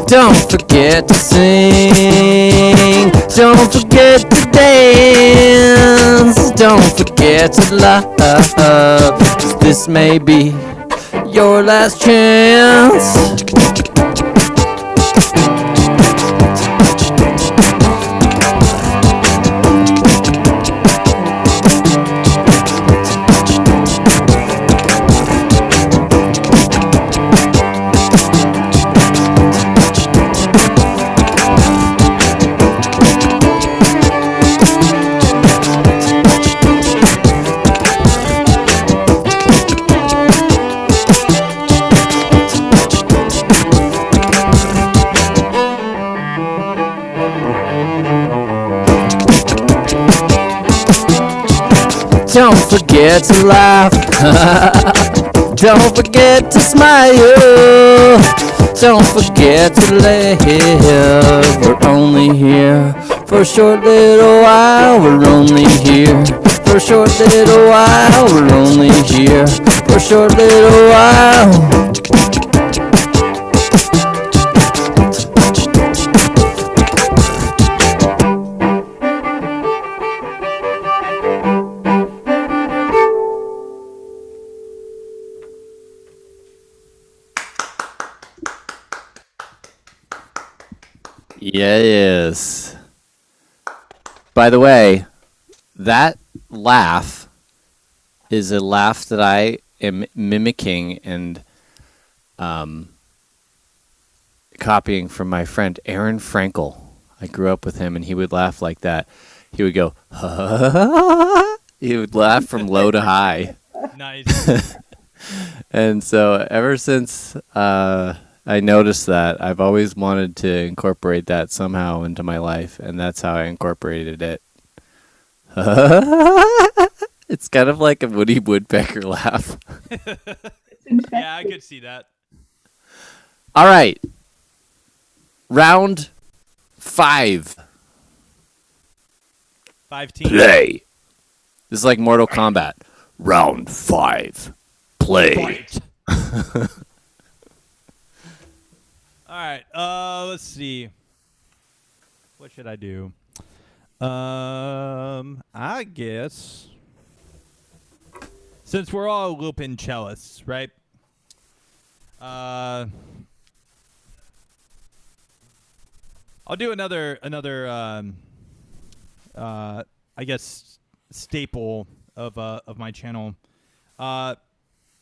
Don't forget to sing. Don't forget to dance. Don't forget to love. 'Cause this may be your last chance. Don't forget to laugh. Don't forget to smile. Don't forget to live. We're only here for a short little while. We're only here for a short little while. We're only here for a short little while. Yes. By the way, that laugh is a laugh that I am mimicking and copying from my friend Aaron Frankel. I grew up with him, and he would laugh like that. He would go, he would laugh from low to high. Nice. And so ever since I noticed that. I've always wanted to incorporate that somehow into my life, and that's how I incorporated it. It's kind of like a Woody Woodpecker laugh. Yeah, I could see that. All right. Round 5. 5 teams. Play. This is like Mortal Kombat. Round 5. Play. Fight. All right. Let's see. What should I do? I guess since we're all looping cellists, right? I'll do another I guess staple of my channel.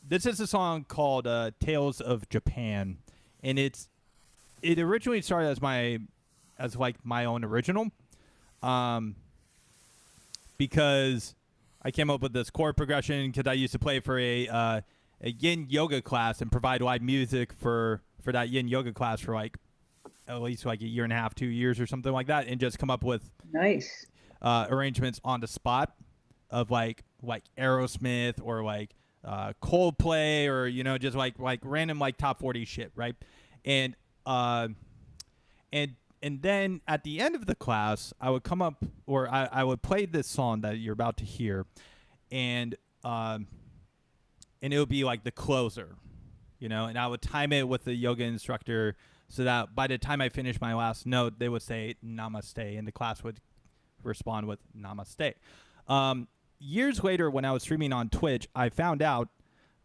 This is a song called Tales of Japan, and it originally started as like my own original, because I came up with this chord progression because I used to play for a yin yoga class and provide live music for that yin yoga class for like at least like a year and a half, 2 years or something like that, and just come up with Nice. arrangements on the spot of like Aerosmith or like Coldplay or just like random like top 40 shit, right? And then at the end of the class, I would come up or I would play this song that you're about to hear, and it would be like the closer, and I would time it with the yoga instructor so that by the time I finished my last note, they would say namaste, and the class would respond with namaste. Years later, when I was streaming on Twitch, I found out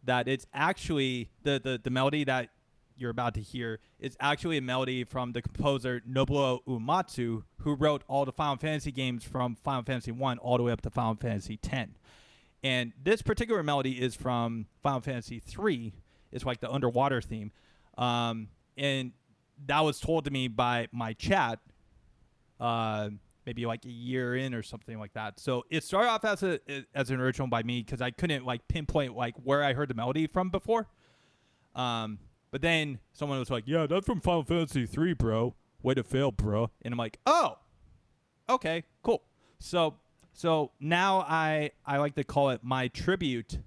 that it's actually the melody that you're about to hear is actually a melody from the composer Nobuo Uematsu, who wrote all the Final Fantasy games from Final Fantasy 1 all the way up to Final Fantasy 10. And this particular melody is from Final Fantasy 3. It's like the underwater theme. And that was told to me by my chat maybe like a year in or something like that. So it started off as an original by me because I couldn't like pinpoint like where I heard the melody from before. But then someone was like, yeah, that's from Final Fantasy 3, bro. Way to fail, bro. And I'm like, oh, okay, cool. So now I like to call it my tribute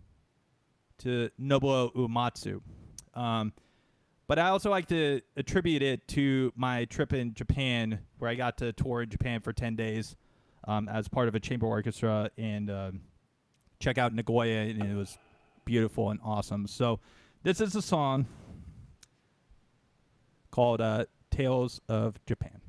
to Nobuo Uematsu. But I also like to attribute it to my trip in Japan, where I got to tour in Japan for 10 days as part of a chamber orchestra and check out Nagoya, and it was beautiful and awesome. So this is a song called Tales of Japan.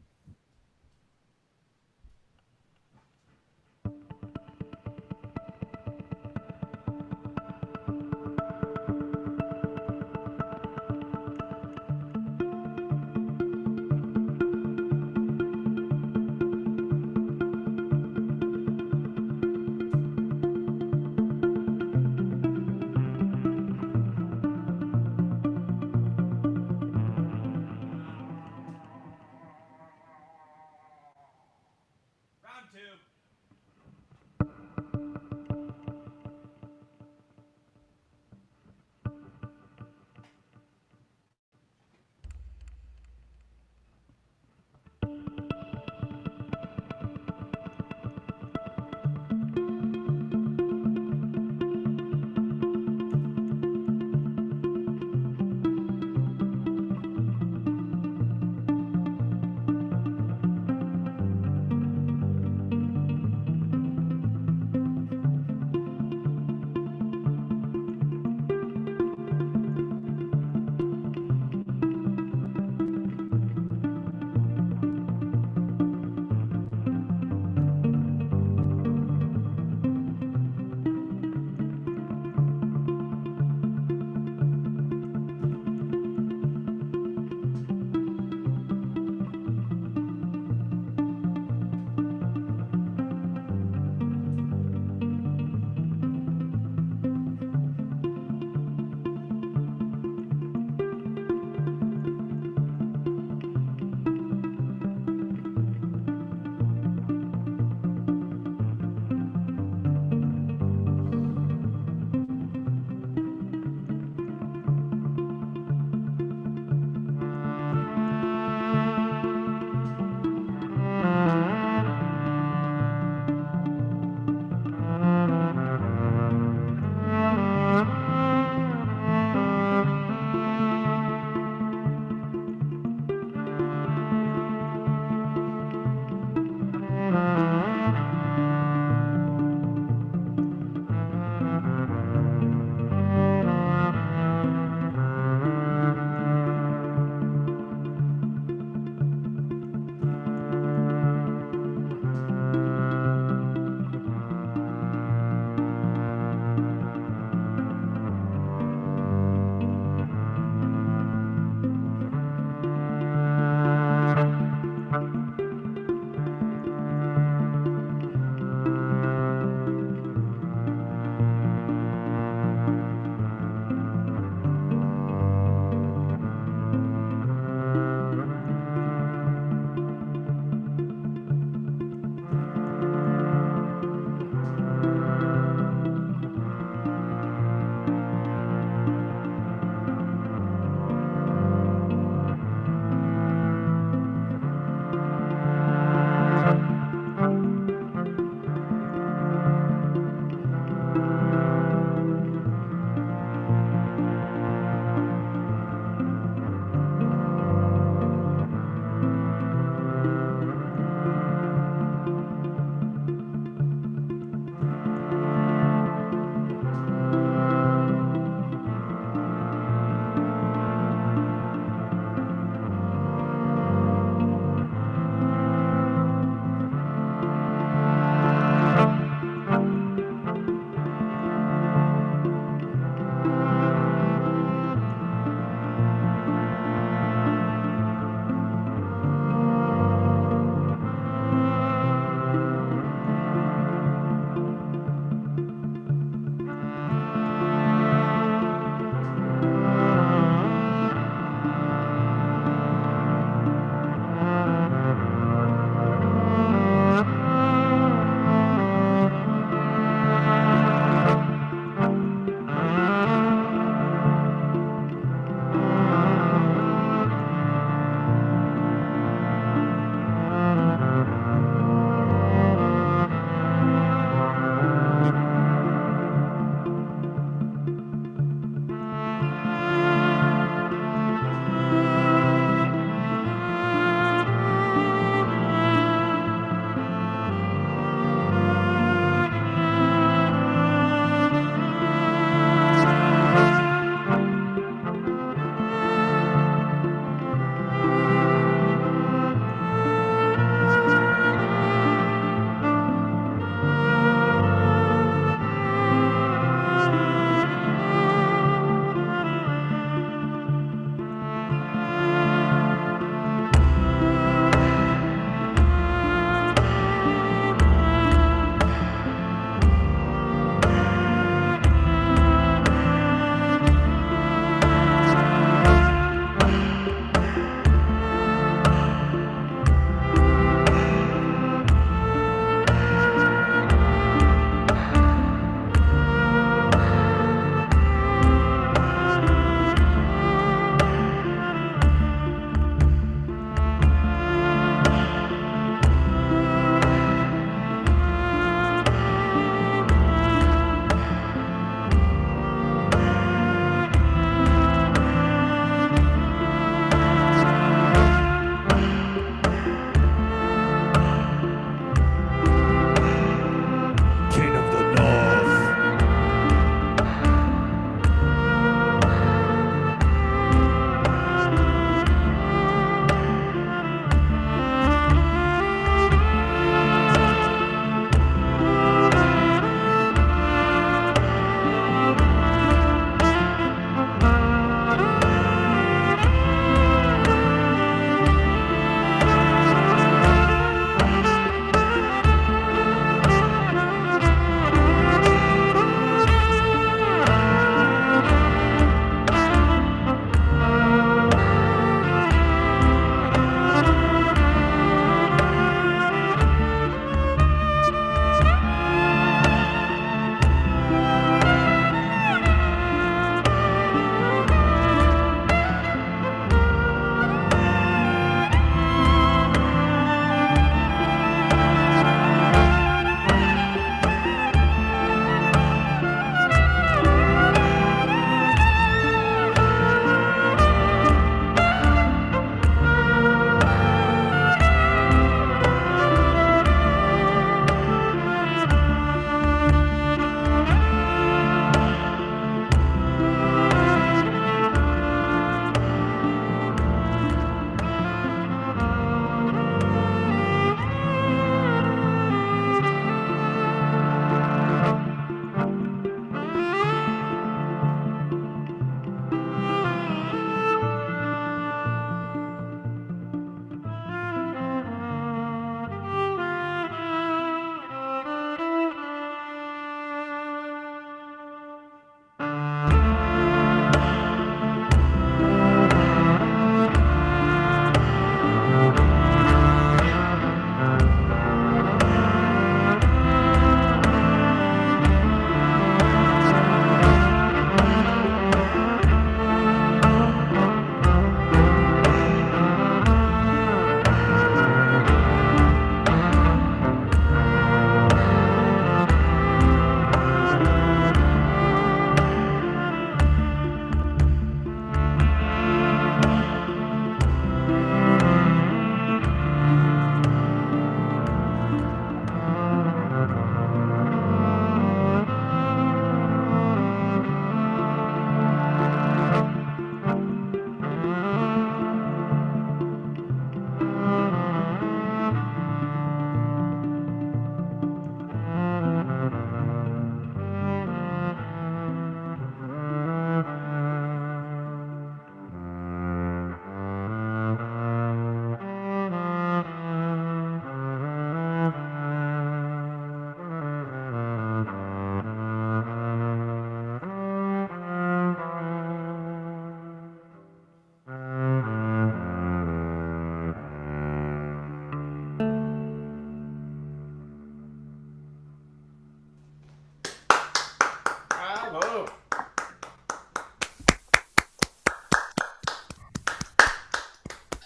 Bravo.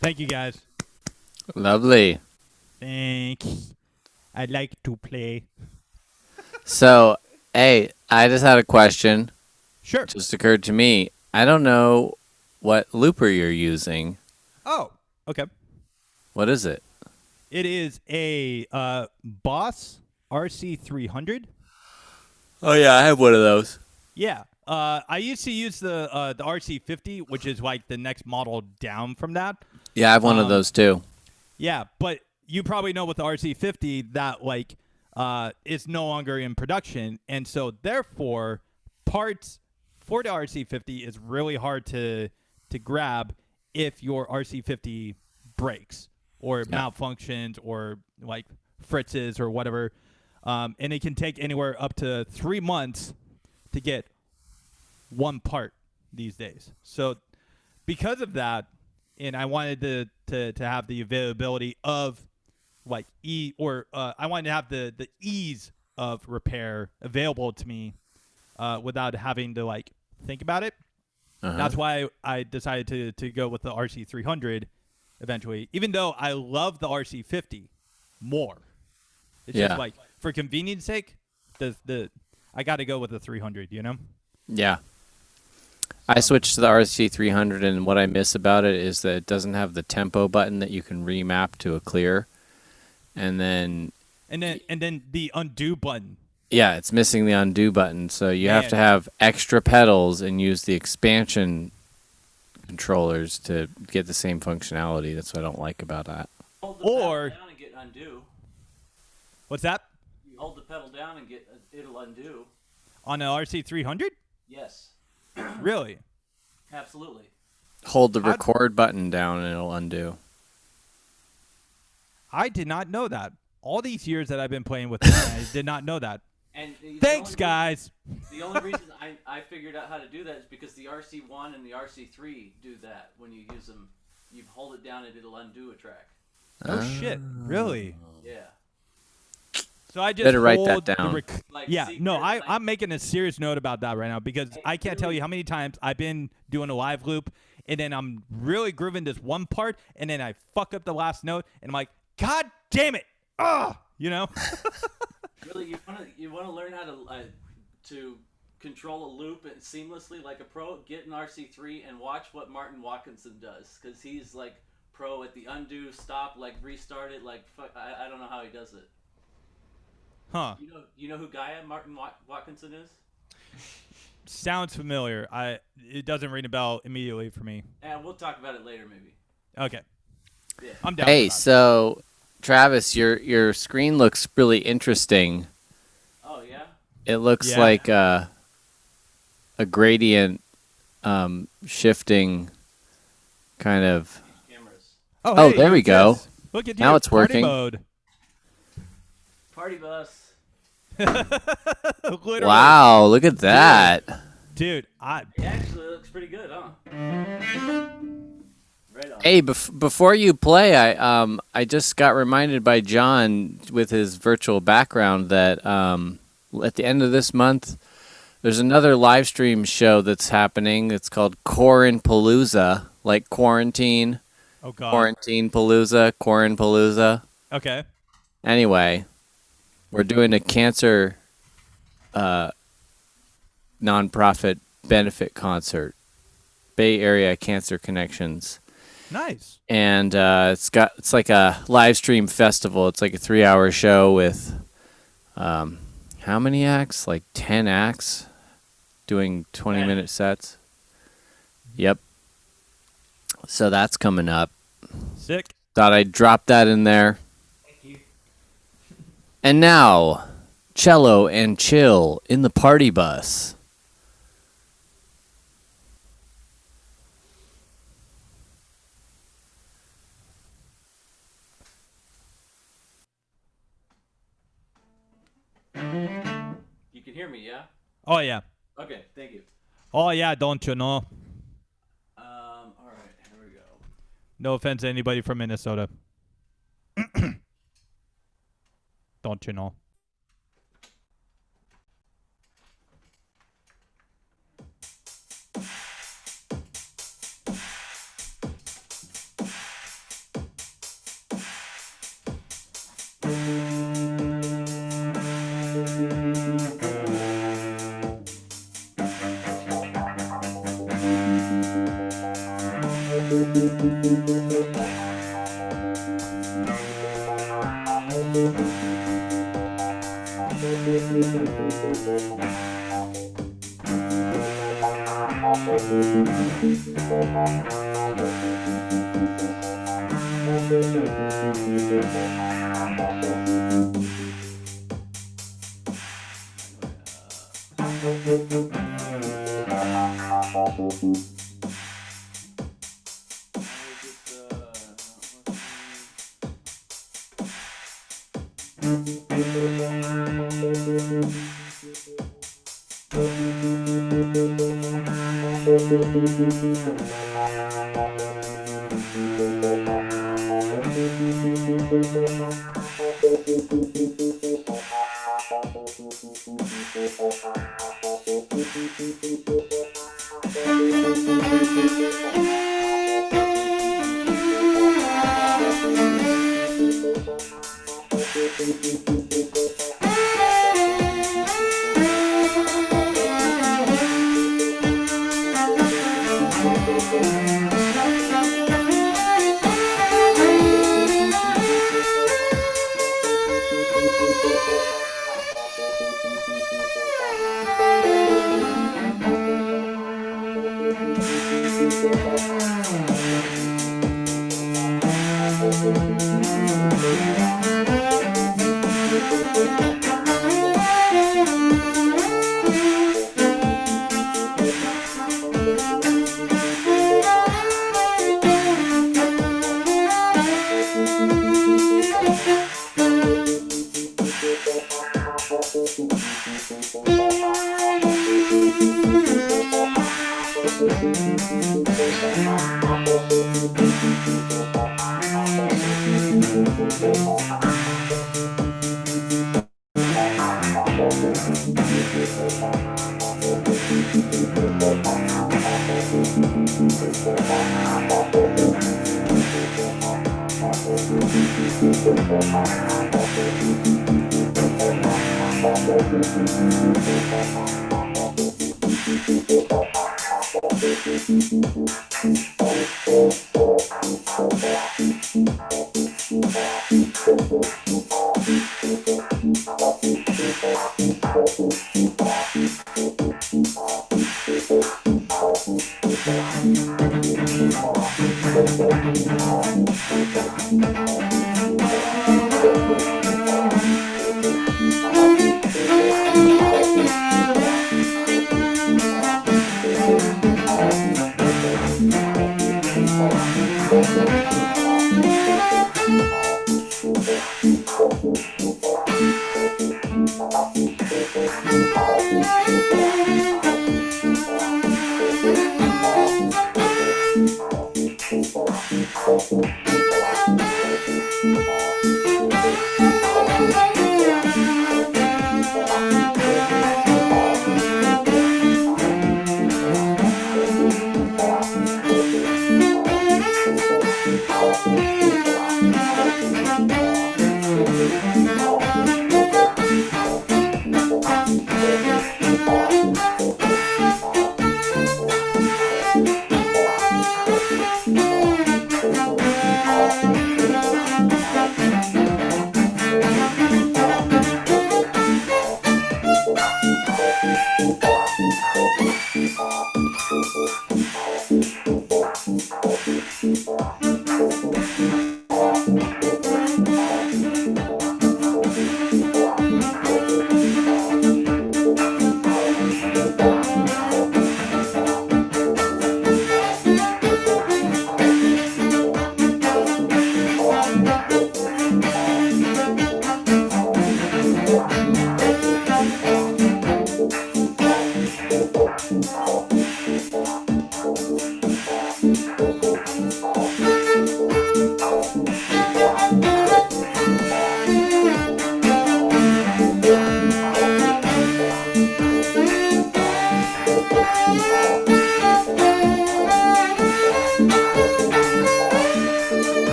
Thank you, guys. Lovely. Thanks. I'd like to play. So, hey, I just had a question. Sure. Just occurred to me. I don't know what looper you're using. Oh, okay. What is it? It is a Boss RC300. Oh yeah, I have one of those. Yeah. I used to use the RC50, which is like the next model down from that. Yeah, I have one of those too. Yeah, but you probably know with the RC50 that like is no longer in production, and so therefore parts for the RC50 is really hard to grab if your RC50 breaks or malfunctions or like fritzes or whatever, and it can take anywhere up to 3 months to get one part these days. So because of that, and I wanted to have the availability of like I wanted to have the ease of repair available to me without having to like think about it. That's why I decided to go with the RC300 eventually, even though I love the RC50 more. It's just like for convenience sake, I got to go with the 300, you know? Yeah. I switched to the RC300, and what I miss about it is that it doesn't have the tempo button that you can remap to a clear. And then the undo button. Yeah, it's missing the undo button, so you have to have extra pedals and use the expansion controllers to get the same functionality. That's what I don't like about that. Hold the pedal down and get undo. What's that? You hold the pedal down and it'll undo. On the RC300? Yes. Really? Absolutely. Hold the record button down and it'll undo. I did not know that. All these years that I've been playing with it, I did not know that. And thanks, guys. The only reason I figured out how to do that is because the RC1 and the RC3 do that. When you use them, you hold it down and it'll undo a track. Oh shit! Really? Yeah. So I just better write that down. I'm making a serious note about that right now because I can't tell you how many times I've been doing a live loop and then I'm really grooving this one part and then I fuck up the last note and I'm like, God damn it! You know. Really, you want to learn how to control a loop seamlessly like a pro. Get an RC3 and watch what Martin Watkinson does because he's like pro at the undo, stop, like restart it, like fuck. I don't know how he does it. Huh? You know who Martin Watkinson is? Sounds familiar. It doesn't ring a bell immediately for me. Yeah, we'll talk about it later, maybe. Okay. Yeah. I'm down. Hey, so Travis, your screen looks really interesting. Oh yeah. It looks like a gradient shifting kind of. Cameras. Oh, hey, there we go. Look at you. Now it's Party working. Mode. Party bus. Wow, look at that. Dude, It actually looks pretty good, huh? Right on. Hey, before you play, I just got reminded by John with his virtual background that at the end of this month, there's another live stream show that's happening. It's called Quarantine-Palooza, like quarantine. Oh God. Quarantine-Palooza, Quarantine-Palooza. Okay. Anyway, we're doing a cancer nonprofit benefit concert, Bay Area Cancer Connections. Nice. And it's like a live stream festival. It's like a 3-hour show with how many acts? Like 10 acts doing 20-minute sets. Yep. So that's coming up. Sick. Thought I'd drop that in there. Thank you. And now, Cello and Chill in the party bus. You can hear me, yeah? Oh yeah. Okay, thank you. Oh yeah. Don't you know? All right, here we go. No offense to anybody from Minnesota. Don't you know?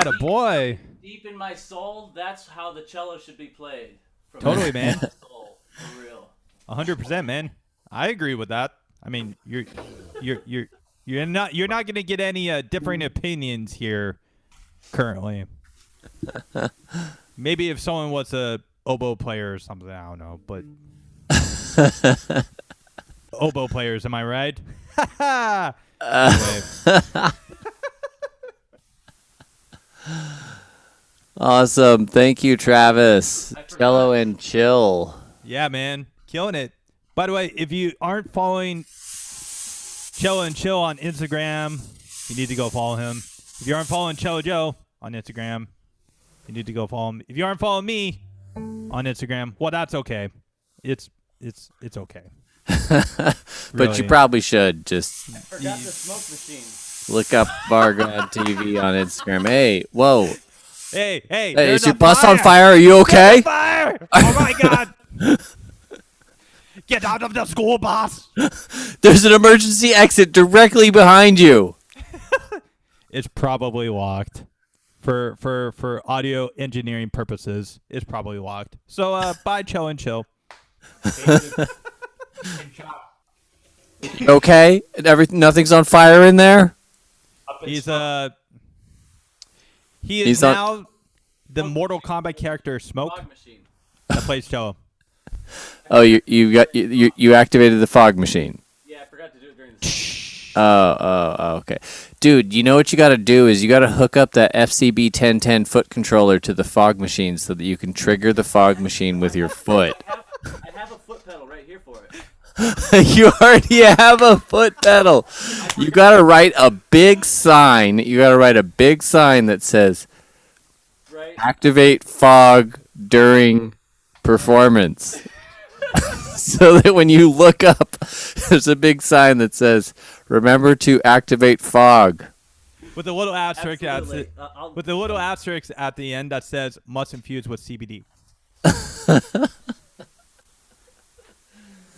Atta boy. Deep in my soul, that's how the cello should be played. From Totally, my man. soul, for real. 100%, man. I agree with that. I mean, you're not gonna get any differing opinions here currently. Maybe if someone was a oboe player or something, I don't know, but oboe players, am I right? Anyway. Awesome. Thank you, Travis. Cello and Chill. Yeah, man. Killing it. By the way, if you aren't following Cello and Chill on Instagram, you need to go follow him. If you aren't following Cello Joe on Instagram, you need to go follow him. If you aren't following me on Instagram, well, that's okay. It's okay. But you probably should just I forgot the smoke machine. look up Varghon TV on Instagram. Hey, whoa. Hey, Hey, there's is your a bus fire. on fire? Are you okay? There's a fire! Oh my God! Get out of the school bus! There's an emergency exit directly behind you. It's probably locked. For audio engineering purposes, it's probably locked. So bye, Cello and Chill. Okay? Nothing's on fire in there? He's he is He's on- now the Mortal Kombat character Smoke Fog machine. that plays cello. Oh, you activated the fog machine. Yeah, I forgot to do it during the song. Oh, okay. Dude, you know what you got to do is you got to hook up that FCB 1010 foot controller to the fog machine so that you can trigger the fog machine with your foot. I have a foot pedal right here for it. You already have a foot pedal. You got to write a big sign. You got to write a big sign that says Right? activate fog during performance. So that when you look up, there's a big sign that says, remember to activate fog. With a little asterisk Absolutely. with a little asterisk at the end that says must infuse with CBD.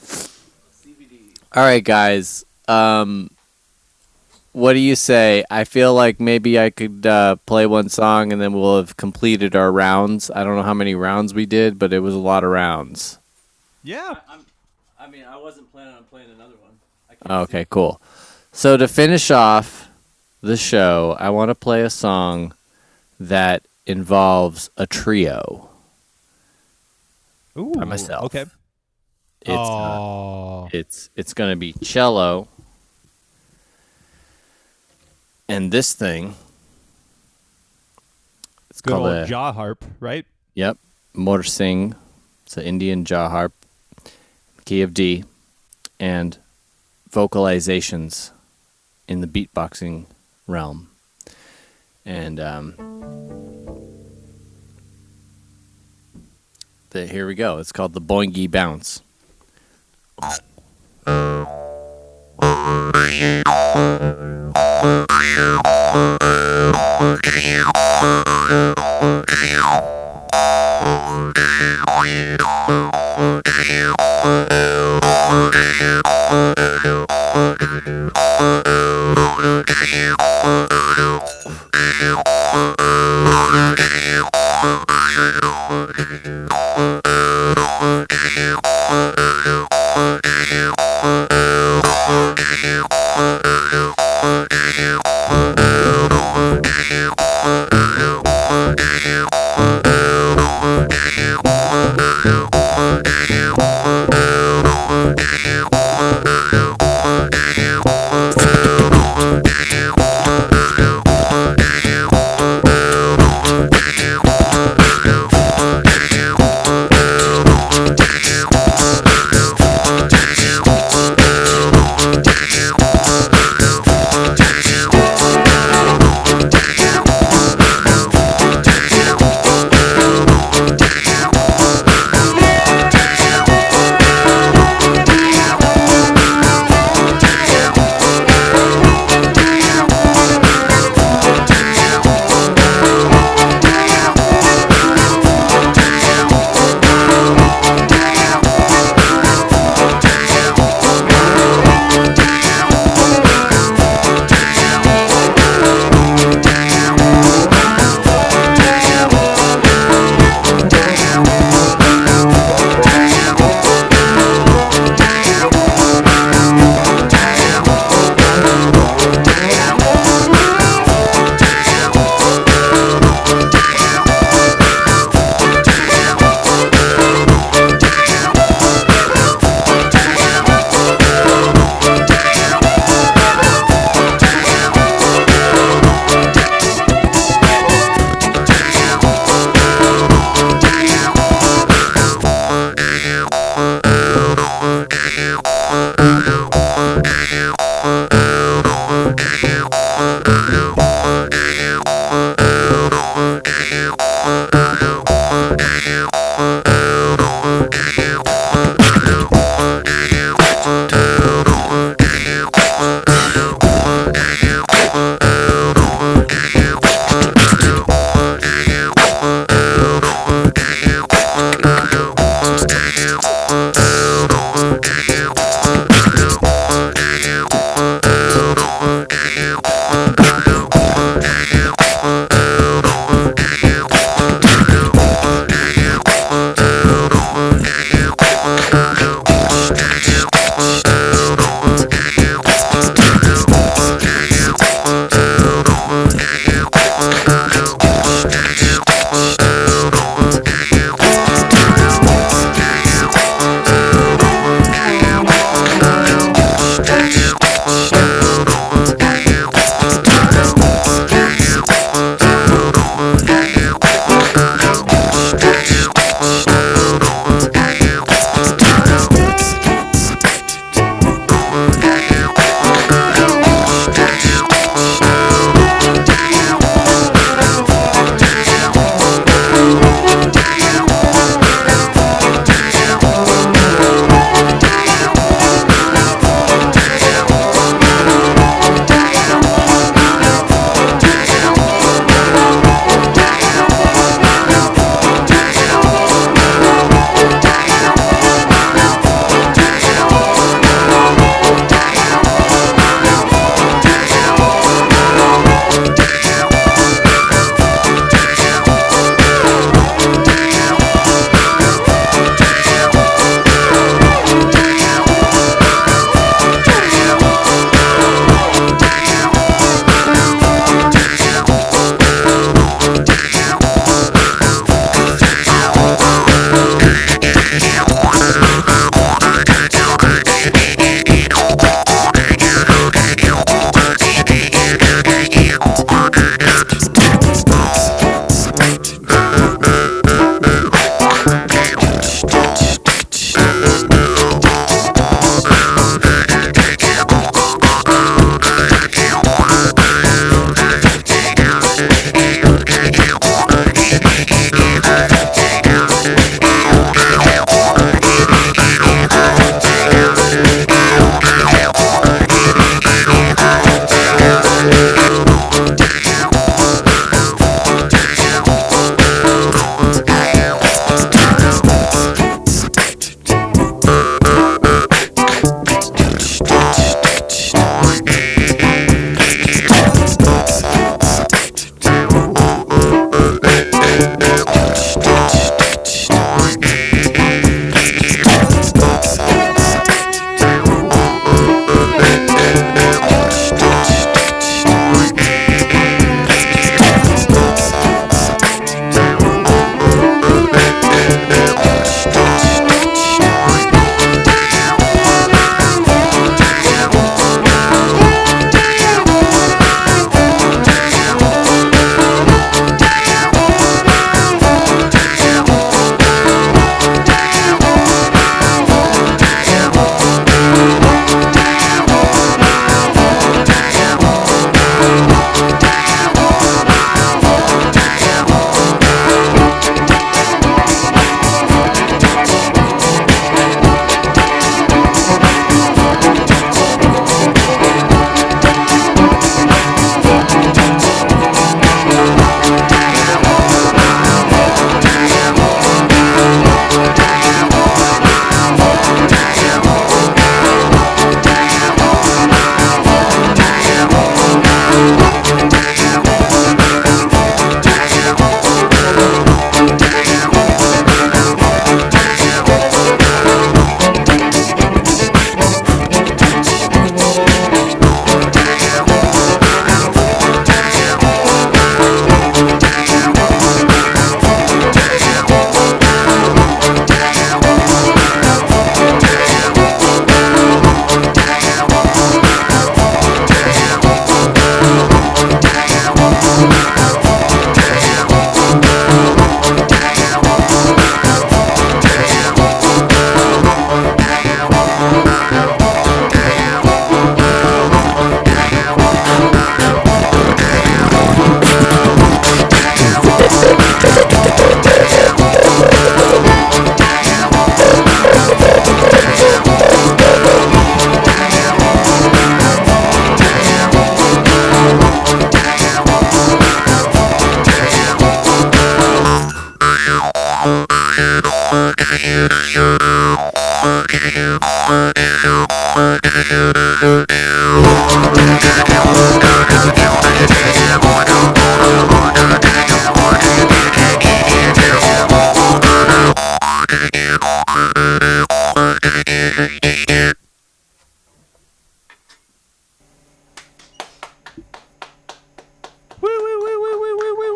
CBD. All right, guys. What do you say? I feel like maybe I could play one song and then we'll have completed our rounds. I don't know how many rounds we did, but it was a lot of rounds. Yeah. I wasn't planning on playing another one. Okay, cool. So to finish off the show, I want to play a song that involves a trio Ooh, by myself. Okay. It's going to be cello and this thing. It's Good called old jaw harp, right? Yep, Morsing. It's an Indian jaw harp, key of D, and vocalizations in the beatboxing realm. And here we go. It's called the Boingy Bounce.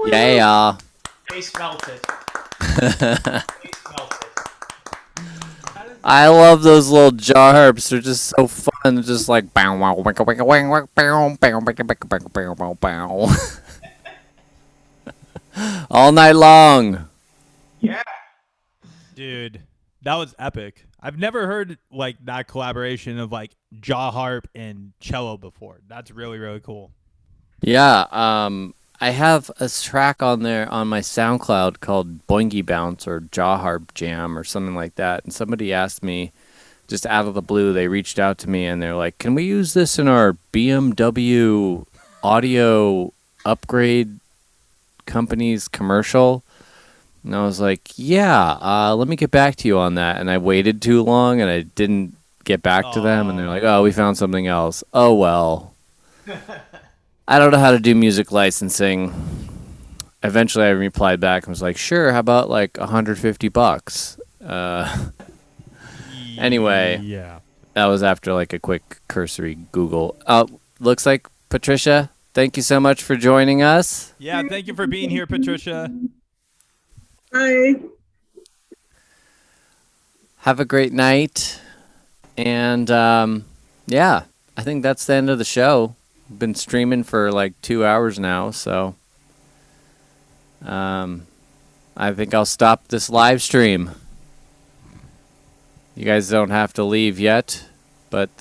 Yeah. Face melted. Face melted. I love those little jar harps. They're just so fun. They're just like bow wow wicka wicka wing wick bow bow wicka wicka wicka bow bow bow. All night long. Yeah. Dude, that was epic. I've never heard like that collaboration of like jaw harp and cello before. That's really, really cool. Yeah, I have a track on there on my SoundCloud called Boingy Bounce or Jaw Harp Jam or something like that. And somebody asked me, just out of the blue, they reached out to me and they're like, can we use this in our BMW audio upgrade company's commercial? And I was like, yeah, let me get back to you on that. And I waited too long and I didn't get back to them. And they're like, oh, we found something else. Oh, well. I don't know how to do music licensing. Eventually, I replied back and was like, "Sure, how about like $150?" Anyway, Yeah. that was after like a quick cursory Google. Looks like Patricia. Thank you so much for joining us. Yeah, thank you for being here, Patricia. Hi. Have a great night, and yeah, I think that's the end of the show. Been streaming for like 2 hours now, so I think I'll stop this live stream. You guys don't have to leave yet, but